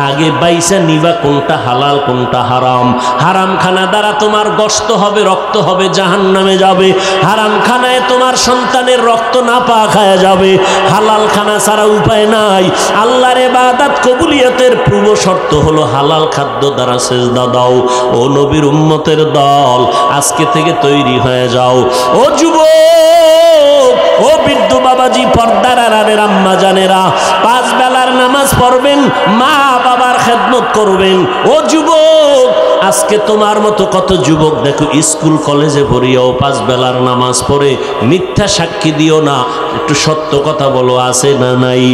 আগে বাইসা নিবা কোনটা হালাল কোনটা হারাম। হারাম খানা দ্বারা তোমার গোশত হবে, রক্ত হবে, জাহান্নামে যাবে। হারাম খানায় তোমার সন্তানের রক্ত না পা খায়া যাবে। হালাল খানা ছাড়া উপায় নাই। আল্লাহর ইবাদত কবুলিয়তের পূর্ব শর্ত হলো হালাল খাদ্য দ্বারা সেজদা দাও। ও নবীর উম্মতের দল, আজকে থেকে তৈরি হয়ে যাও। ও যুবক, ও বৃদ্ধ বাবাজি, পর্দার আড়ালের আম্মা জানেরা, 5 বেলার নামাজ পড়বেন, মা বাবার খেদমত করবেন। ও যুবক, আজকে তোমার মতো কত যুবক দেখো স্কুল কলেজে পড়িয়াও 5 বেলার নামাজ পড়ে। মিথ্যা সাক্ষী দিও না, একটু সত্য কথা বলো, আছে না নাই?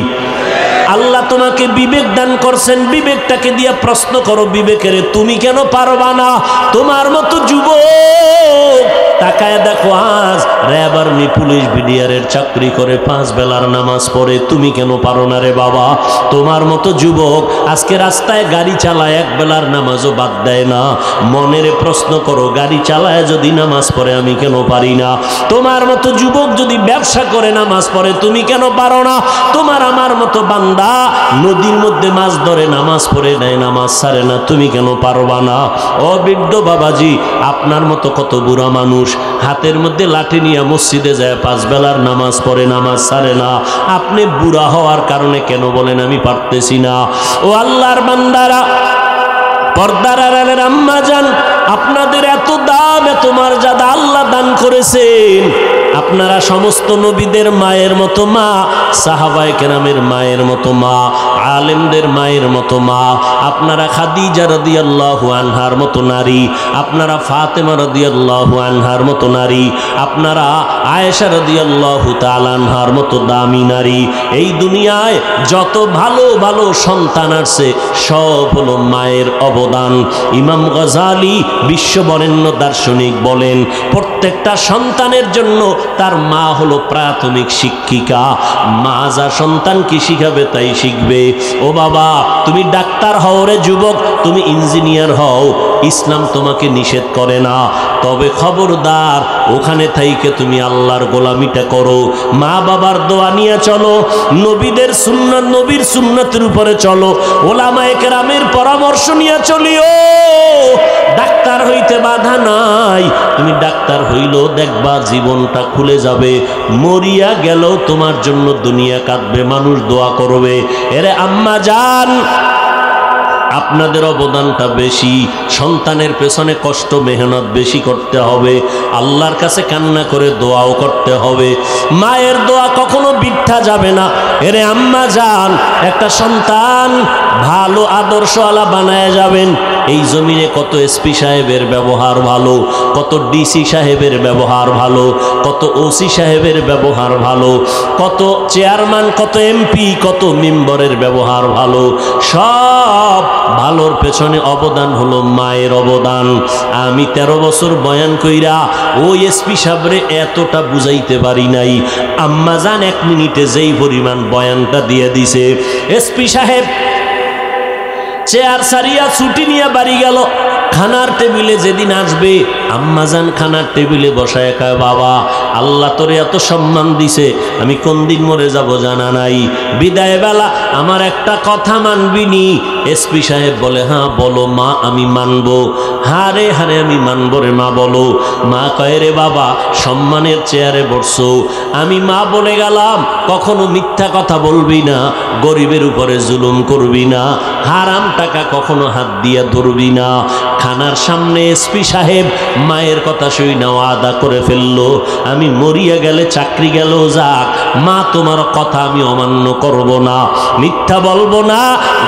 আল্লাহ তোমাকে বিবেক দান করছেন, বিবেকটাকে দিয়ে প্রশ্ন করো, বিবেকের তুমি কেন পারবা না? তোমার মতো যুবক তাকায় দেখো, আজ র্যাব আর্মি পুলিশ বিডিআরের চাকরি করে 5 বেলার নামাজ পড়ে, তুমি কেন পারো না রে বাবা? তোমার মতো যুবক আজকে রাস্তায় গাড়ি চালায়, 1 বেলার নামাজও বাদ দেয় না। মনের প্রশ্ন করো, গাড়ি চালায় যদি নামাজ পড়ে আমি কেন পারি না? তোমার মতো যুবক যদি ব্যবসা করে নামাজ পড়ে, তুমি কেন পারো না? তোমার আমার মতো বান্দা নদীর মধ্যে মাছ ধরে নামাজ পড়ে নেয়, নামাজ ছাড়ে না, তুমি কেন পারবা না? ও বৃদ্ধ বাবাজি, আপনার মতো কত বুড়া মানুষ হাতের মধ্যে লাঠি নিয়ে মসজিদে যায়, 5 বেলার নামাজ পড়ে, নামাজ ছাড়ে না। আপনি বুড়া হওয়ার কারণে কেন বলেন আমি পারতেছি না? ও আল্লাহর বান্দারা, পর্দার আড়ালের আম্মা জান, আপনাদের এত দাম, এত মর্যাদা আল্লাহ দান করেছেন। আপনারা সমস্ত নবীদের মায়ের মতো মা, সাহাবায়ে কেরামের মায়ের মতো মা, আলেমদের মায়ের মতো মা। আপনারা খাদিজা রাদিয়াল্লাহু আনহার মতো নারী, আপনারা ফাতেমা রাদিয়াল্লাহু আনহার মতো নারী, আপনারা আয়েশা রাদিয়াল্লাহু তাআলা আনহার মতো দামি নারী। এই দুনিয়ায় যত ভালো ভালো সন্তান আসছে সব হলো মায়ের অবদান। ইমাম গজালি বিশ্ববরেণ্য দার্শনিক বলেন, প্রত্যেকটা সন্তানের জন্য তার মা হলো প্রাথমিক শিক্ষিকা। মা যা সন্তানকে শিখাবে তাই শিখবে। ও বাবা, তুমি ডাক্তার হও রে যুবক, তুমি ইঞ্জিনিয়ার হও, ইসলাম তোমাকে নিষেধ করে না, তবে খবরদার ওখানে থাইকে তুমি আল্লাহর গোলামিটা করো। মা বাবার দোয়া নিয়ে চলো, নবীদের সুন্নাত, নবীর সুন্নাতের উপরে চলো, ওলামায়ে কেরামের পরামর্শ নিয়ে চলিও। ডাক্তার হইতে বাধা নাই, তুমি ডাক্তার হইলেও দেখবা জীবনটা খুলে যাবে। মরিয়া গেলেও তোমার জন্য দুনিয়া কাঁদবে, মানুষ দোয়া করবে। এরে আম্মা জান, আপনাদের অবদানটা বেশি, সন্তানের পেছনে কষ্ট মেহনত বেশি করতে হবে, আল্লাহর কাছে কান্না করে দোয়াও করতে হবে। মায়ের দোয়া কখনো বৃথা যাবে না। এরে আম্মা জান, একটা সন্তান ভালো আদর্শওয়ালা বানায় যাবেন। এই জমিনে কত এসপি সাহেবের ব্যবহার ভালো, কত ডিসি সাহেবের ব্যবহার ভালো, কত ওসি সাহেবের ব্যবহার ভালো, কত চেয়ারম্যান, কত এমপি, কত মেম্বারের ব্যবহার ভালো। সব ভালোর পেছনে অবদান হলো মায়ের অবদান। আমি 13 বছর বয়ান কইরা ওই এসপি সাহেবরে এতটা বুঝাইতে পারি নাই। আম্মা জান 1 মিনিটে যেই পরিমাণ বয়ানটা দিয়ে দিছে। এসপি সাহেব চেয়ার সারিয়া ছুটি নিয়ে বাড়ি গেল। খানার টেবিলে যেদিন আসবে, আম্মাজান খানার টেবিলে বসায় কয়, বাবা আল্লাহ তোরে এত সম্মান দিছে, আমি কোন দিন মরে যাব জানা নাই, বিদায় বেলা আমার একটা কথা মানবি নি? এসপি সাহেব বলে, হ্যাঁ বলো মা, আমি মানবো। হারে হারে আমি মানবো রে মা, বলো। মা কয়, রে বাবা সম্মানের চেয়ারে বসছো, আমি মা বলে গেলাম কখনো মিথ্যা কথা বলবি না, গরিবের উপরে জুলুম করবি না, হারাম টাকা কখনো হাত দিয়া ধরবি না। খানার সামনে এসপি সাহেব মায়ের কথা শুই না ওয়াদা করে ফেললো, আমি মরিয়া গেলে চাকরি গেল যাক, মা তোমার কথা আমি অমান্য করব না, মিথ্যা বলবো না,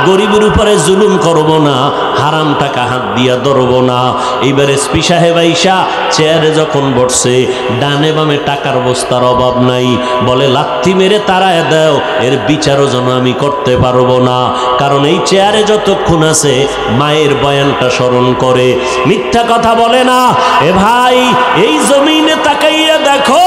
গরিবের উপরে জুলুম করব না, হারাম টাকা হাত দিয়া ধরবো না। এইবার এসপি সাহেব আইসা চেয়ারে যখন বসছে, ডানে বামে টাকার বস্তার অভাব নাই, বলে লাথি মেরে তাড়ায় দাও, এর বিচারও যেন আমি করতে পারবো না, কারণ এই চেয়ারে যতক্ষণ আছে মায়ের বয়ানটা স্মরণ করে, মিথ্যা কথা বলে না। এ ভাই, এই জমিনে তাকাইয়া দেখো,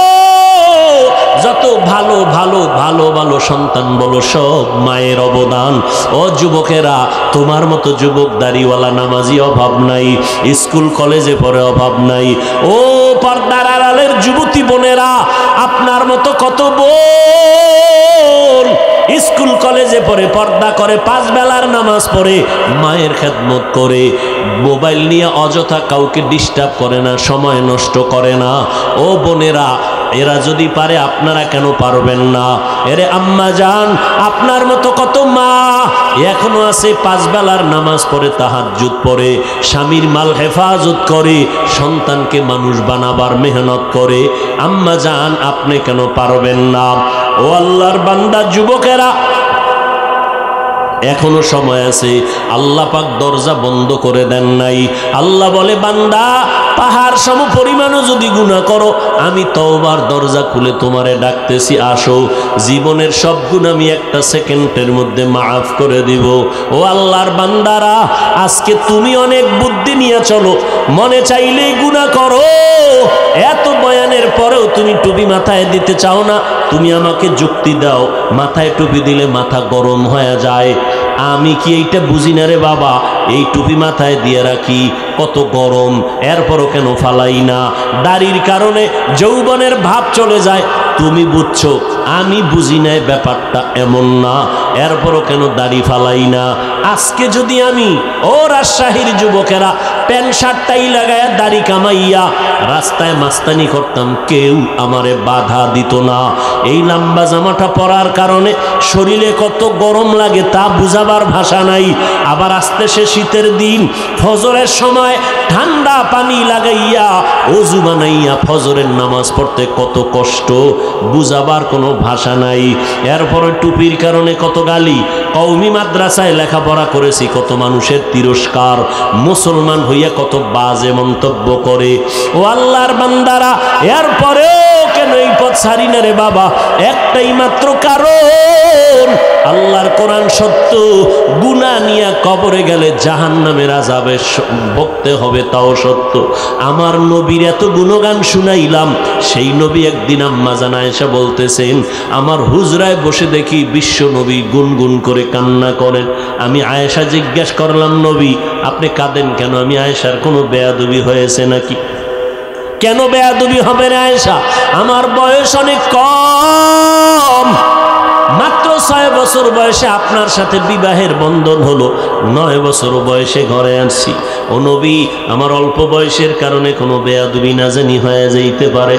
যত ভালো ভালো ভালো ভালো সন্তান বলো, সব মায়ের অবদান। ও যুবকেরা, তোমার মতো যুবক দাড়িওয়ালা নামাজি অভাব নাই, স্কুল কলেজে পড়ে অভাব নাই। ও পর্দার আড়ালের যুবতী বোনেরা, আপনার মতো কত বোন স্কুল কলেজে পড়ে, পর্দা করে, 5 বেলার নামাজ পড়ে, মায়ের খেদমত করে, মোবাইল নিয়ে অযথা কাউকে ডিস্টার্ব করে না, সময় নষ্ট করে না। ও বোনেরা, এরা যদি পারে আপনারা কেন পারবেন না? এরে আম্মা জান, আপনার মতো কত মা এখনো আছে 5 বেলার নামাজ পড়ে, তাহাজ্জুদ পড়ে, স্বামীর মাল হেফাজত করে, সন্তানকে মানুষ বানাবার মেহনত করে। আম্মা জান, আপনি কেন পারবেন না? ও আল্লাহর বান্দা যুবকেরা, এখনো সময় আছে, আল্লাহ পাক দরজা বন্ধ করে দেন নাই। আল্লাহ বলে, বান্দা পাহাড় সম পরিমাণও যদি গুনাহ করো, আমি তওবার দরজা খুলে তোমারে ডাকতেছি, আসো, জীবনের সব গুনাহ আমি একটা সেকেন্ডের মধ্যে মাফ করে দিব। ও আল্লাহর বান্দারা, আজকে তুমি অনেক বুদ্ধি নিয়ে চলো, মনে চাইলেই গুনাহ করো, এত বয়ানের পরেও তুমি টুপি মাথায় দিতে চাও না। তুমি আমাকে যুক্তি দাও, মাথায় টুপি দিলে মাথা গরম হয়ে যায়, আমি কি এইটা বুঝি না রে বাবা? এই টুপি মাথায় দিয়ে রাখি, কত গরম, এরপরও কেন ফালাই না? দাড়ির কারণে যৌবনের ভাব চলে যায়, তুমি বুঝছো, আমি বুঝি নাই ব্যাপারটা এমন না, এরপরও কেন দাড়ি ফালাই না? আজকে যদি আমি, ও রাজশাহীর যুবকেরা, প্যান্ট শার্টটাই লাগায়া দাড়ি কামাইয়া রাস্তায় মাস্তানি করতাম, কেউ আমারে বাধা দিত না। এই লম্বা জামাটা পরার কারণে শরীরে কত গরম লাগে তা বুঝাবার ভাষা নাই। আবার আসতেছে শীতের দিন, ফজরের সময় ঠান্ডা পানি লাগাইয়া ওযু বানাইয়া ফজরের নামাজ পড়তে কত কষ্ট, বুঝাবার কোনো ভাষা নাই। এরপরে টুপির কারণে কত গালি, কওমি মাদ্রাসায় লেখাপড়া করেছি, কত মানুষের তিরস্কার, মুসলমান হইয়া কত বাজে মন্তব্য করে। ও আল্লাহর বান্দারা, এরপরেও কেন এই পথ ছাড়ি না রে বাবা? একটাই মাত্র কারণ, আল্লাহর কোরআন সত্য, গুনাহ নিয়ে কবরে গেলে জাহান্নামের আযাবে ভুগতে হবে তাও সত্য। আমার নবীর এত গুণগান শুনাইলাম, সেই নবী একদিন আম্মা জান আয়েশা বলতেছেন, আমার হুজরায় বসে দেখি বিশ্ব নবী গুনগুন করে কান্না করেন। আমি আয়েশা জিজ্ঞেস করলাম, নবী আপনি কাঁদেন কেন? আমি আয়েশার কোনো বেয়াদবি হয়েছে নাকি? কেন বেয়াদবি হবে না আয়েশা? আমার বয়স অনেক কম, মাত্র 6 বছর বয়সে আপনার সাথে বিবাহের বন্ধন হলো, 9 বছর বয়সে ঘরে আসছি। ও নবী, আমার অল্প বয়সের কারণে কোনো বেয়াদবি না জানি হয়ে যাইতে পারে।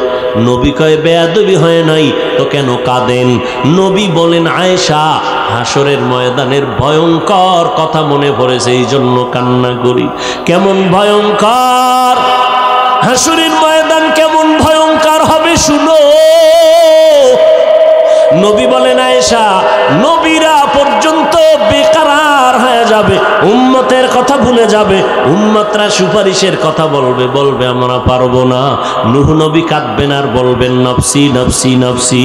নবী কয়, বেয়াদবি হয় নাই তো কেন কাঁদেন? নবী বলেন, আয়েশা, হাসরের ময়দানের ভয়ঙ্কর কথা মনে পড়েছে, এই জন্য কান্না করি। কেমন ভয়ঙ্কর হাসরের ময়দান, কেমন ভয়ঙ্কর হবে শুনো। নবী বলেন, আয়েশা, নবীরা পর্যন্ত বেকারার হয়ে যাবে, উম্মতের কথা ভুলে যাবে, উম্মতরা সুপারিশের কথা বলবে আমরা পারবো না। নূহ নবী কাঁদবেন আর বলবেন, নফসি নফসি নফসি।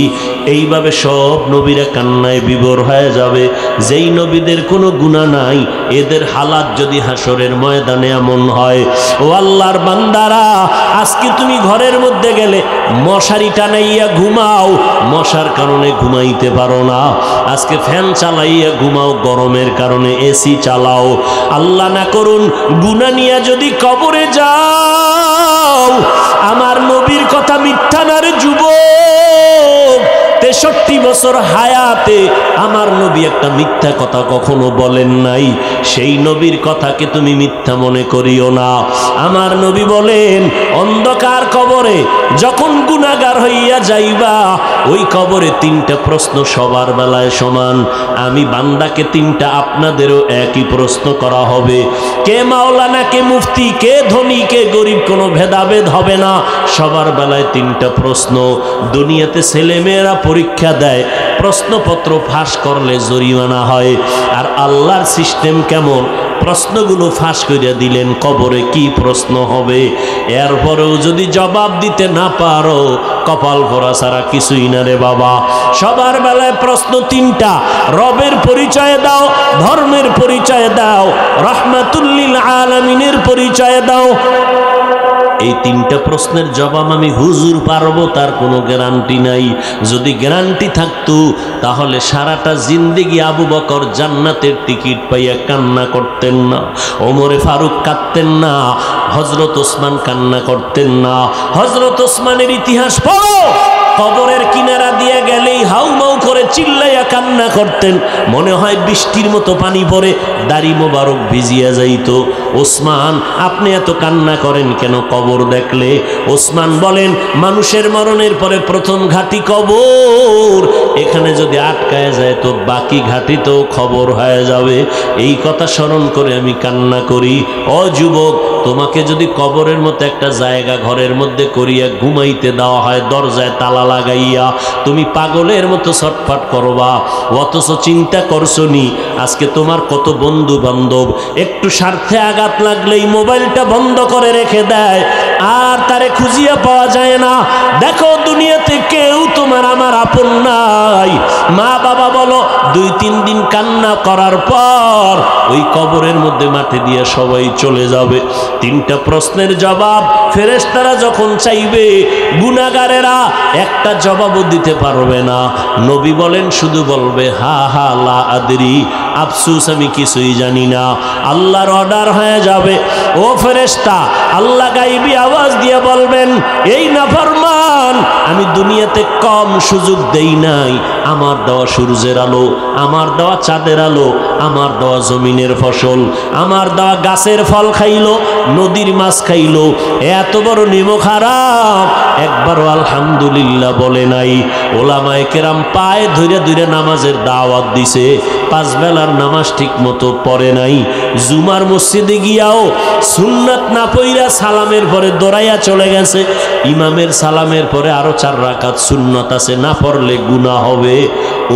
এইভাবে সব নবীরা কান্নায় বিভোর হয়ে যাবে। যেই নবীদের কোনো গুনাহ নাই, এদের হালাত যদি হাসরের ময়দানে এমন হয়, ও আল্লাহর বান্দারা, আজকে তুমি ঘরের মধ্যে গেলে মশারি টানাইয়া ঘুমাও, মশার কারণে ঘুমাইতে পারো না। আজকে ফ্যান চালাইয়া ঘুমাও, গরমের কারণে এসি চালাও। আল্লাহ না করুন গুনাহ নিয়ে যদি কবরে যাও, আমার নবীর কথা মিথ্যা না রে যুবক, 63 বছর হায়াতে আমার নবী একটা মিথ্যা কথা কখনো বলেন নাই। সেই নবীর কথাকে তুমি মিথ্যা মনে করিও না। আমার নবী বলেন, অন্ধকার কবরে যখন গুনাহগার হইয়া যাইবা, ওই কবরে 3টা প্রশ্ন সবার বেলায় সমান। আমি বান্দাকে 3টা, আপনাদেরও একই প্রশ্ন করা হবে। কে মাওলানা, কে মুফতি, কে ধনী, কে গরিব, কোনো ভেদাভেদ হবে না। সবার বেলায় 3টা প্রশ্ন। দুনিয়াতে ছেলেমেয়েরা পরীক্ষা দেয়, প্রশ্নপত্র ফাঁস করলে জরিমানা হয়। আর আল্লাহর সিস্টেম কেমন? প্রশ্নগুলো ফাঁস করিয়া দিলেন, কবরে কি প্রশ্ন হবে। এরপরেও যদি জবাব দিতে না পারো, কপাল ভরা ছাড়া কিছুই না রে বাবা। সবার বেলায় প্রশ্ন 3টা। রবের পরিচয় দাও, ধর্মের পরিচয় দাও, রাহমাতুল্লিল আলামিনের পরিচয় দাও। এই 3টা প্রশ্নের জবাব আমি হুজুর পারবো তার কোনো গ্যারান্টি নাই। যদি গ্যারান্টি থাকতো তাহলে সারাটা জিন্দেগি আবু বকর জান্নাতের টিকিট পাইয়া কান্না করতেন না, ওমরে ফারুক কাঁদতেন না, হযরত ওসমান কান্না করতেন না। হযরত ওসমানের ইতিহাস পড়ো, কবরের কিনারা দিয়ে গেলেই হাউমাউ করে চিল্লাইয়া কান্না করতেন। মনে হয় বৃষ্টির মতো পানি পড়ে দাড়ি মোবারক ভিজিয়া যাইত। ওসমান, আপনি এত কান্না করেন কেন কবর দেখলে? ওসমান বলেন, মানুষের মরণের পরে প্রথম ঘাটি কবর, এখানে যদি আটকায় যায় তো বাকি ঘাটিতেও খবর হয়ে যাবে। এই কথা স্মরণ করে আমি কান্না করি। ও যুবক, তোমাকে যদি কবরের মতো একটা জায়গা ঘরের মধ্যে করিয়া ঘুমাইতে দেওয়া হয়, দরজায় তালা লাগাইয়া, তুমি পাগলের মতো ছটফট করবা। অথচ চিন্তা করছো নি আজকে তোমার কত বন্ধু বান্ধব একটু স্বার্থে আঘাত লাগলেই মোবাইলটা বন্ধ করে রেখে দেয়, আর তারে খুঁজিয়া পাওয়া যায় না। দেখো, দুনিয়াতে কেউ তোমার আমার আপন নাই। মা বাবা বলো, 2-3 দিন কান্না করার পর ওই কবরের মধ্যে মাটি দিয়ে সবাই চলে যাবে। 3টা প্রশ্নের জবাব ফেরেশতারা যখন চাইবে, গুনাহগারেরা একটা জবাবও দিতে পারবে না। নবী বলেন, শুধু বলবে হা হা লা আদরি, আফসোস আমি কিছুই জানি না। আল্লাহর অর্ডার হয়ে যাবে। ও ফেরেশতা, আল্লাহ গাইবি আওয়াজ দিয়ে বলবেন, এই নাফরমান, আমি দুনিয়াতে কম সুযোগ দেই নাই। আমার দেওয়া সূর্যের আলো, আমার দেওয়া চাঁদের আলো, আমার দেওয়া জমিনের ফসল, আমার দেওয়া গাছের ফল খাইলো, নদীর মাছ খাইলো, এত বড় নিমক হারাম, একবারও আলহামদুলিল্লাহ বলে নাই। ওলামায়ে কেরাম পায়ে ধরে ধরে নামাজের দাওয়াত দিছে, 5 বেলার নামাজ ঠিক মতো পড়ে নাই। জুমার মসজিদে গিয়াও সুন্নাত না পইরা সালামের পরে দৌড়াইয়া চলে গেছে। ইমামের সালামের পরে আরো 4 রাকাত সুন্নাত আছে, না পড়লে গুনাহ হবে।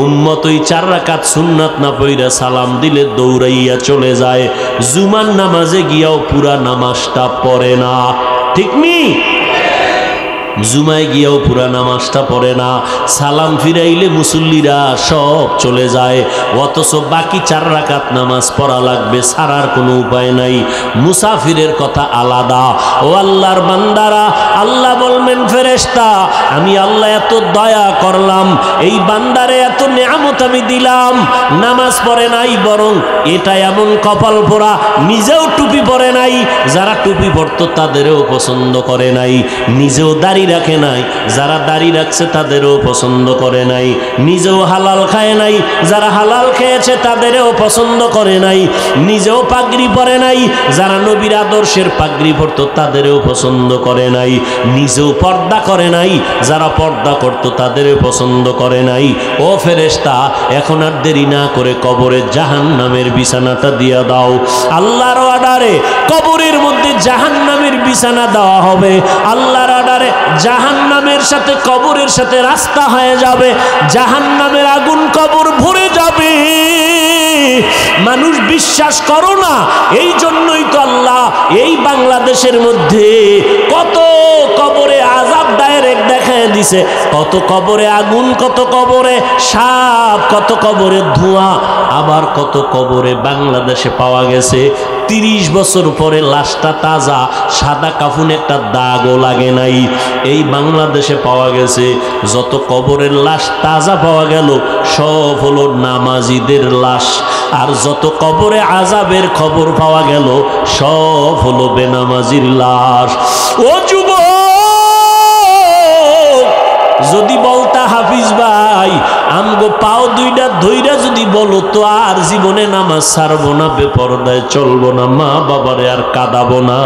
উম্মত ওই 4 রাকাত সুন্নাত না পইরা সালাম দিলে দৌড়াইয়া চলে যায়। জুমার নামাজে গিয়াও পুরা নামাজটা পড়ে না। ঠিক নি? জুমায় গিয়েও পুরা নামাজটা পড়ে না। সালাম ফিরাইলে মুসল্লিরা সব চলে যায়, অথচ বাকি 4 রাকাত নামাজ পড়া লাগবে, ছাড়ার কোনো উপায় নাই। মুসাফিরের কথা আলাদা। ও আল্লাহর বান্দারা, আল্লাহ বলবেন, ফেরেশতা, আমি আল্লাহ এত দয়া করলাম, এই বান্দারে এত নেয়ামত আমি দিলাম, নামাজ পড়ে নাই, বরং এটা এমন কপাল পোড়া, নিজেও টুপি পরে নাই, যারা টুপি পরতো তাদেরও পছন্দ করে নাই, নিজেও দাড়ি রাখে নাই, যারা দাড়ি রাখছে তাদেরও পছন্দ করে নাই, নিজেও হালাল খায় নাই, যারা হালাল খেয়েছে তাদেরও পছন্দ করে নাই, নিজেও পাগড়ি পরে নাই, যারা নবীর আদর্শের পাগড়ি পরতো তাদেরও পছন্দ করে নাই, নিজেও পর্দা করে নাই, যারা পর্দা করতো তাদেরও পছন্দ করে নাই। ও ফেরেশতা, এখন আর দেরি না করে কবরে জাহান্নামের বিছানাটা দিয়া দাও। আল্লাহর অর্ডারে কবরের মধ্যে জাহান্নামের বিছানা দেওয়া হবে। আল্লাহর অর্ডারে জাহান্নামের সাথে কবরের সাথে রাস্তা হয়ে যাবে, জাহান্নামের আগুন কবর ভরে যাবে। মানুষ বিশ্বাস করো না, এই জন্যই তো আল্লাহ এই বাংলাদেশের মধ্যে কত কবরে আযাব ডাইরেক্ট দেখায় দিছে, কত কবরে আগুন, কত কবরে সাপ, কত কবরে ধোঁয়া, আবার কত কবরে বাংলাদেশে পাওয়া গেছে 30 বছর পরে লাশটা তাজা, সাদা কাফুন একটা দাগও লাগে নাই। এই বাংলাদেশে পাওয়া গেছে যত কবরের লাশ তাজা পাওয়া গেল সব হলো নামাজিদের লাশ, আর যত কবরে আযাবের খবর পাওয়া গেল সব হলো বেনামাজির লাশ। ও যুবক, যদি বলতা হাফিজ ভাই আমগো পাও দুইটা ধইরা যদি বলো তো আর জীবনে নামাজ ছাড়বো না, বেপরদায় চলবো না, মা বাবারে আর কাঁদাবো না।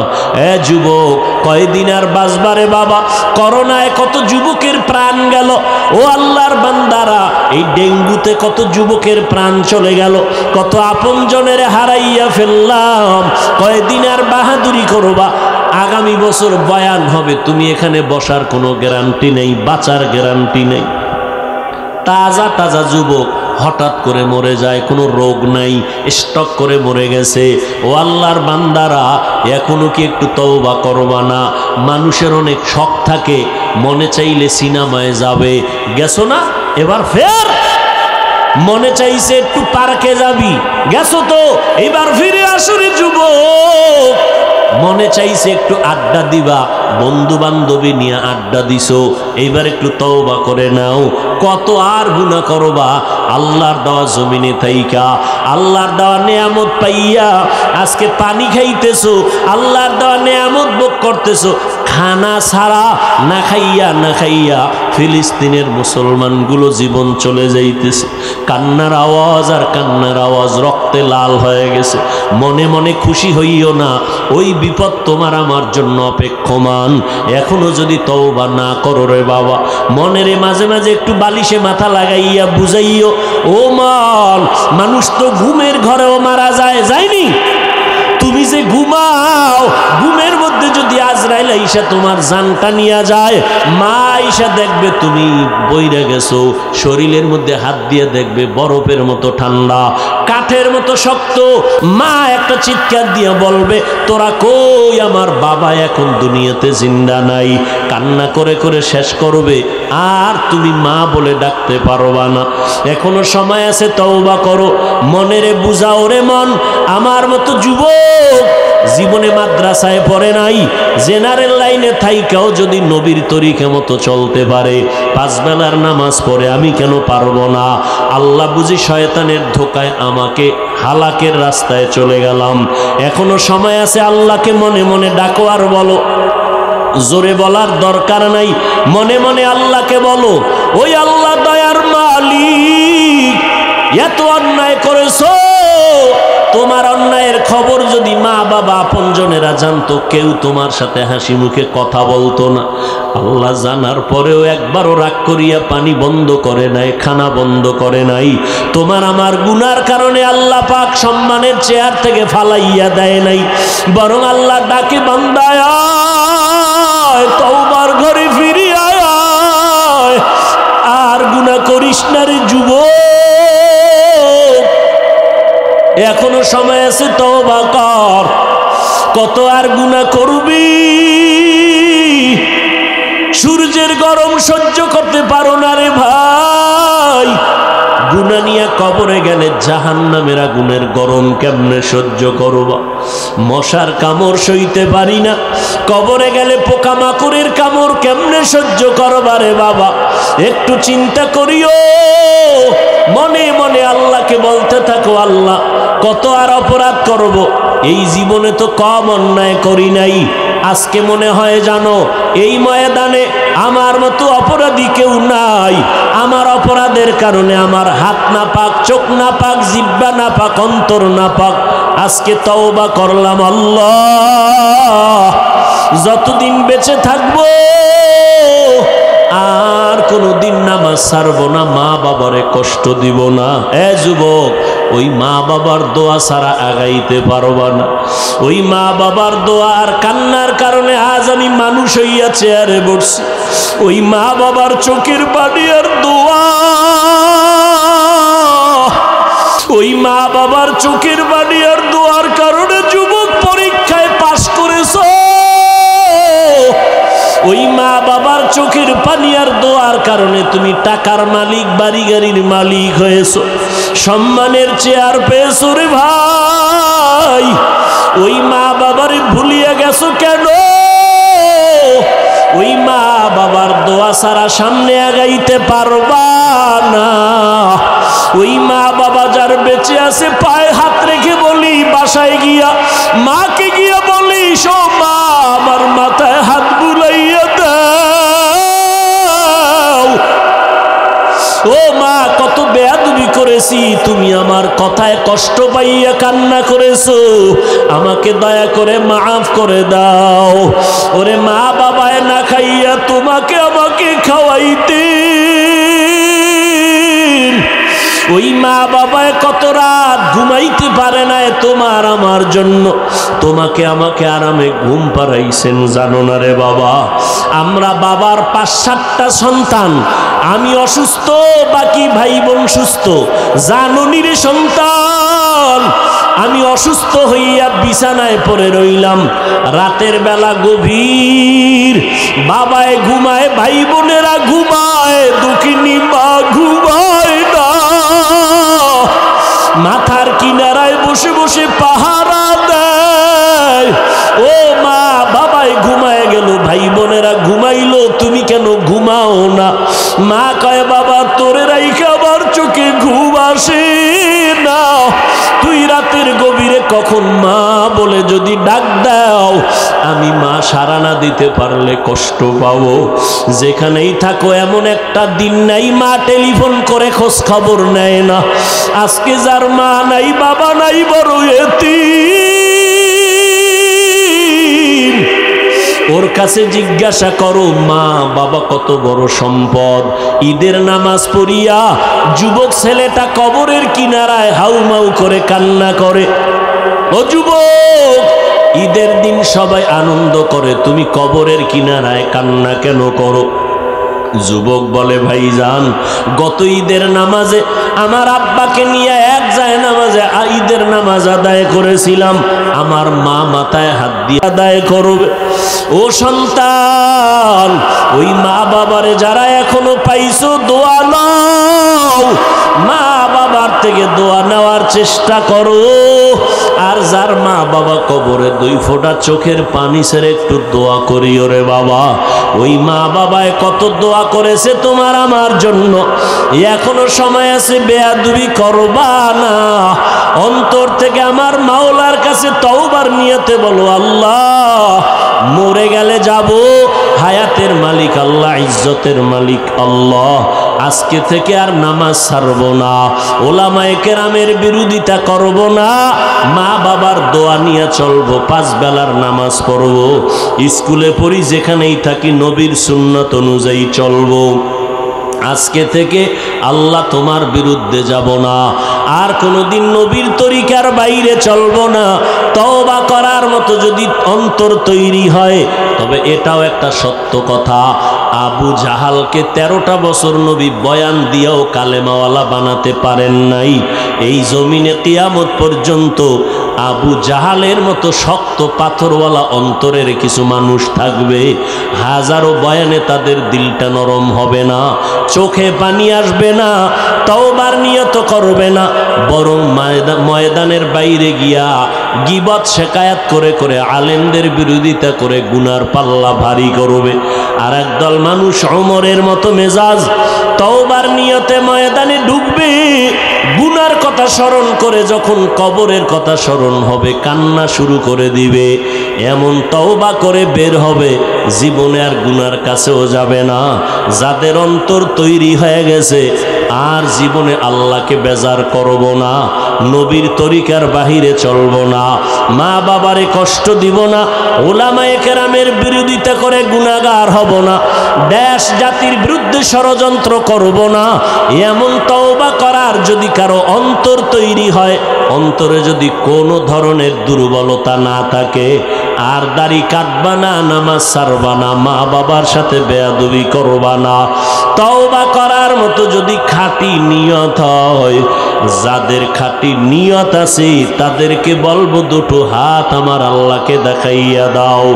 যুবক, কয়দিন আর বাঁচবারে বাবা? করোনায় কত যুবকের প্রাণ গেল। ও আল্লাহর বান্দারা, এই ডেঙ্গুতে কত যুবকের প্রাণ চলে গেল, কত আপনজনের হারাইয়া ফেললাম। কয়দিন আর বাহাদুরি করবা? আগামী বছর বয়ান হবে, তুমি এখানে বসার কোনো গ্যারান্টি নেই, বাঁচার গ্যারান্টি নেই। তাজা তাজা যুবক হঠাৎ করে মরে যায়, কোনো রোগ নাই, স্টক করে মরে গেছে। ও আল্লাহর বান্দারা, এখনো কি একটু তওবা করবা না? মানুষের অনেক শখ থাকে, মনে চাইলে সিনেমায় যাবে, গেছো না? এবার ফের মনে চাইছে একটু পার্কে যাবি, গেছো তো, এবার ফিরে আসরে যুবক। মনে চাইছে একটু আড্ডা দিবা, বন্ধু বান্ধবী নিয়ে আড্ডা দিছো, এইবার একটু তওবা করে নাও। কত আর গুনাহ করবা? আল্লাহর দেওয়া জমিনে থাইকা, আল্লাহর দেওয়া নেয়ামত পাইয়া আজকে পানি খাইতেছো, আল্লাহর দেওয়া নেয়ামত ভোগ করতেছো। খানা ছাড়া না খাইয়া ফিলিস্তিনের মুসলমানগুলো জীবন চলে যাইতেছে। কান্নার আওয়াজ আর কান্নার আওয়াজ, রক্তে লাল হয়ে গেছে। মনে মনে খুশি হইও না, ওই বিপদ তোমার আমার জন্য অপেক্ষমান। এখনো যদি তওবা না করো রে বাবা, মনেরে মাঝে মাঝে একটু বালিশে মাথা লাগাইয়া বুঝাইও, ও মন, মানুষ তো ঘুমের ঘরেও মারা যায়, যায়নি? তুমি যে ঘুমাও, ঘুমের মধ্যে যদি আজরাইল আইসা তোমার জানটা নিয়ে যায়, মা আইসা দেখবে তুমি বইরা গেছো, শরীরের মধ্যে হাত দিয়ে দেখবে বরফের মতো ঠান্ডা, কাঠের মতো শক্ত। মা একটা চিৎকার দিয়ে বলবে, তোরা কই? আমার বাবা এখন দুনিয়াতে জিন্দা নাই। কান্না করে করে শেষ করবে, আর তুমি মা বলে ডাকতে পারবা না। এখনো সময় আছে, তওবা করো, মনেরে বুঝাও রে মন। আমার মতো যুবক জীবনে মাদ্রাসায় পড়ে নাই, জেনারেল লাইনে থাইকাও যদি নবীর তরিকা মতো চলতে পারে, পাঁচ বেলার নামাজ পড়ে, আমি কেন পারবো না? আল্লাহ বুঝি শয়তানের ধোকায় আমাকে হালাকের রাস্তায় চলে গেলাম। এখনো সময় আছে, আল্লাহকে মনে মনে ডাকো আর বলো। জোরে বলার দরকার নাই, মনে মনে আল্লাহকে বলো, ওই আল্লাহ দয়ার মালিক, এত অন্যায় করেছো, তোমার অন্যায়ের খবর যদি মা বাবা আপনজনেরা জানতো, কেউ তোমার সাথে হাসি মুখে কথা বলতো না। আল্লাহ জানার পরেও একবারও রাগ করিয়া পানি বন্ধ করে নাই, খানা বন্ধ করে নাই। তোমার আমার গুনার কারণে আল্লাহ পাক সম্মানের চেয়ার থেকে ফালাইয়া দেয় নাই, বরং আল্লাহ ডাকে, বান্দায় তওবার ঘরে ফিরে আয়, আর গুনাহ করিস না রে যুবক। এখনো সময় আছে, তওবা কর। কত আর গুনাহ করবি? সূর্যের গরম সহ্য করতে পারো না রে ভাই, গুনাহ নিয়ে কবরে গেলে জাহান্নামের আগুনের গরম কেমনে সহ্য করবা? মশার কামড় সইতে পারি না, কবরে গেলে পোকামাকড়ের কামড় কেমনে সহ্য করবা রে বাবা? একটু চিন্তা করিও, মনে মনে আল্লাহকে বলতে থাকো, আল্লাহ কত আর অপরাধ করব, এই জীবনে তো কম অন্যায় করি নাই। আজকে মনে হয় জানো, এই ময়দানে আমার মতো অপরাধী কেউ নাই। আমার অপরাধের কারণে আমার হাত না পাক, চোখ না পাক, জিহ্বা না পাক, অন্তর না পাক। আজকে তওবা করলাম, আল্লাহ যতদিন বেঁচে থাকবো আর কোনোদিন নামাজ ছাড়বো না, মা বাবারে কষ্ট দিব না। যুবক, ওই মা বাবার দোয়া ছাড়া আগাইতে পারবা না। ওই মা বাবার দোয়া আর কান্নার কারণে আজ আমি মানুষ হইয়া চেয়ারে বসছি। ওই মা বাবার চোখের পানি আর দোয়া, ওই মা বাবার চোখের পানি আর দোয়ার কারণে যুবক পরীক্ষায় পাশ করেছ। ওই মা বাবার চোখের পানি আর দোয়ার কারণে তুমি টাকার মালিক, বাড়ি গাড়ির মালিক হয়েছো, সম্মানের চেয়ার পেয়েছো রে ভাই। ওই মা বাবারে ভুলিয়ে গেছো কেন? ওই মা বাবার দোয়া ছাড়া সামনে আগাইতে পারবা না। ওই মা বাবা যার বেঁচে আছে, পায়ে হাত রেখে বলি, বাসায় গিয়া মাকে গিয়া বলি, সো মা আমার মাথায় হাত বুলাইয়া দাও। ও মা, করেছি, তুমি আমার কথায় কষ্ট পাইয়া কান্না করেছো, আমাকে দয়া করে মাফ করে দাও। ওরে মা বাবায় না খাইয়া তোমাকে আমাকে খাওয়াইতে, ওই মা বাবায় কত রাত ঘুমাইতে পারে না তোমার আমার জন্য, তোমাকে আমাকে আরামে ঘুম পাড়াইছেন জানো না রে বাবা। আমরা বাবার 5-7টা সন্তান, আমি অসুস্থ, বাকি ভাই বোন সুস্থ। জাননি রে সন্তান, আমি অসুস্থ হইয়া বিছানায় পড়ে রইলাম, রাতের বেলা গভীর, বাবায় ঘুমায়, ভাই বোনেরা ঘুমায়, দুঃখিনী মা ঘুমায় না, মাথার কিনারায় বসে বসে পাহারা দেয়। ও মা, বাবাই ঘুমায় গেল, ভাই বোনেরা ঘুমাইলো, তুমি কেন ঘুমাও না? মা কয় বাবা তোরে রাইখা আমার চোখে ঘুম আসে না, তুই রাতের গভীরে কখন মা বলে যদি ডাক দাও, আমি মা সাড়া না দিতে পারলে কষ্ট পাবো। যেখানেই থাকো এমন একটা দিন নাই মা টেলিফোন করে খোঁজ খবর নেয় না। আজকে যার মা নাই বাবা নাই, বড় এতিম, ওর কাছে জিজ্ঞাসা করো মা বাবা কত বড় সম্পদ। ঈদের নামাজ পড়িয়া যুবক ছেলেটা কবরের কিনারায় হাউমাউ করে কান্না করে। ও যুবক, ঈদের দিন সবাই আনন্দ করে, তুমি কবরের কিনারায় কান্না কেন করো? যুবক বলে ভাইজান, গত ঈদের নামাজে আমার আব্বাকে নিয়ে এক যায় নামাজে ঈদের নামাজ আদায় করেছিলাম, আমার মা মাথায় হাত দিয়ে আদায় করবে। ও সন্তান, ওই মা বাবারে যারা এখনো পাইছো দোয়া নাও, মা বাবার থেকে দোয়া নেওয়ার চেষ্টা করো। আর যার মা বাবা কবরে 2 ফোঁটা চোখের পানি ছেড়ে একটু দোয়া করিও রে বাবা। ওই মা বাবায় কত দোয়া করেছে তোমার আমার জন্য, এখনো সময় আছে, বেয়াদবি করবা না। অন্তর থেকে আমার মাওলার কাছে তওবার নিয়তে বলো, আল্লাহ মরে গেলে যাব, হায়াতের মালিক আল্লাহ, ইজ্জতের মালিক আল্লাহ, আজকে থেকে আর নামাজ ছাড়ব না, ওলামায়ে কেরামের বিরোধিতা করব না, মা বাবার দোয়া নিয়ে চলবো, 5 বেলার নামাজ পড়ব, স্কুলে পড়ি, যেখানেই থাকি নবীর সুন্নাত অনুযায়ী চলবো। আজকে থেকে আল্লাহ তোমার বিরুদ্ধে যাব না, আর কোনোদিন নবীর তরিকার বাইরে চলবো না। তওবা করার মতো যদি অন্তর তৈরি হয়, তবে এটাও একটা সত্য কথা, আবু জাহালকে 13টা বছর নবী বয়ান দিয়েও কালেমাওয়ালা বানাতে পারেন নাই। এই জমিনে কিয়ামত পর্যন্ত আবু জাহালের মতো শক্ত পাথরওয়ালা অন্তরের কিছু মানুষ থাকবে, হাজারো বয়ানে তাদের দিলটা নরম হবে না, চোখে পানি আসবে না, তওবার নিয়ত করবে না, বরং ময়দানের বাইরে গিয়া গীবত শেকায়াত করে করে আলেমদের বিরোধিতা করে গুনার পাল্লা ভারী করবে। আর একদল মানুষ ওমরের মতো মেজাজ, তওবার নিয়তে ময়দানে ঢুকবে, গুনার কথা স্মরণ করে যখন কবরের কথা স্মরণ হবে কান্না শুরু করে দিবে, এমন তওবা করে বের হবে, জীবনে আর গুনার কাছেও যাবে না। যাদের অন্তর তৈরি হয়ে গেছে, আর জীবনে আল্লাহকে বেজার করব না, নবীর তরিকার বাহিরে চলব না, মা বাবারে কষ্ট দিব না, ওলামায়ে কেরামের বিরোধিতা করে গুনাহগার হব না, দেশ জাতির বিরুদ্ধে ষড়যন্ত্র করব না, এমন তওবা করার যদি কারো অন্তর তৈরি হয়, অন্তরে যদি কোনো ধরনের দুর্বলতা না থাকে, আর দাড়ি কাটবা না, নামাজ ছাড়বা না, মা বাবার সাথে বেয়াদবি করবা না, তওবা করার মতো যদি খাঁটি নিয়ত হয়, যাদের খাঁটি নিয়ত আছে তাদেরকে বলবো 2টো হাত আমার আল্লাহকে দেখাইয়া দাও।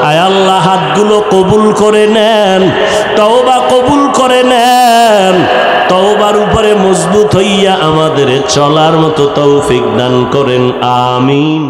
আয় আল্লাহ, হাতগুলো কবুল করে নেন, তওবা কবুল করে নেন, তওবার উপরে মজবুত হইয়া আমাদের চলার মতো তৌফিক দান করেন, আমিন।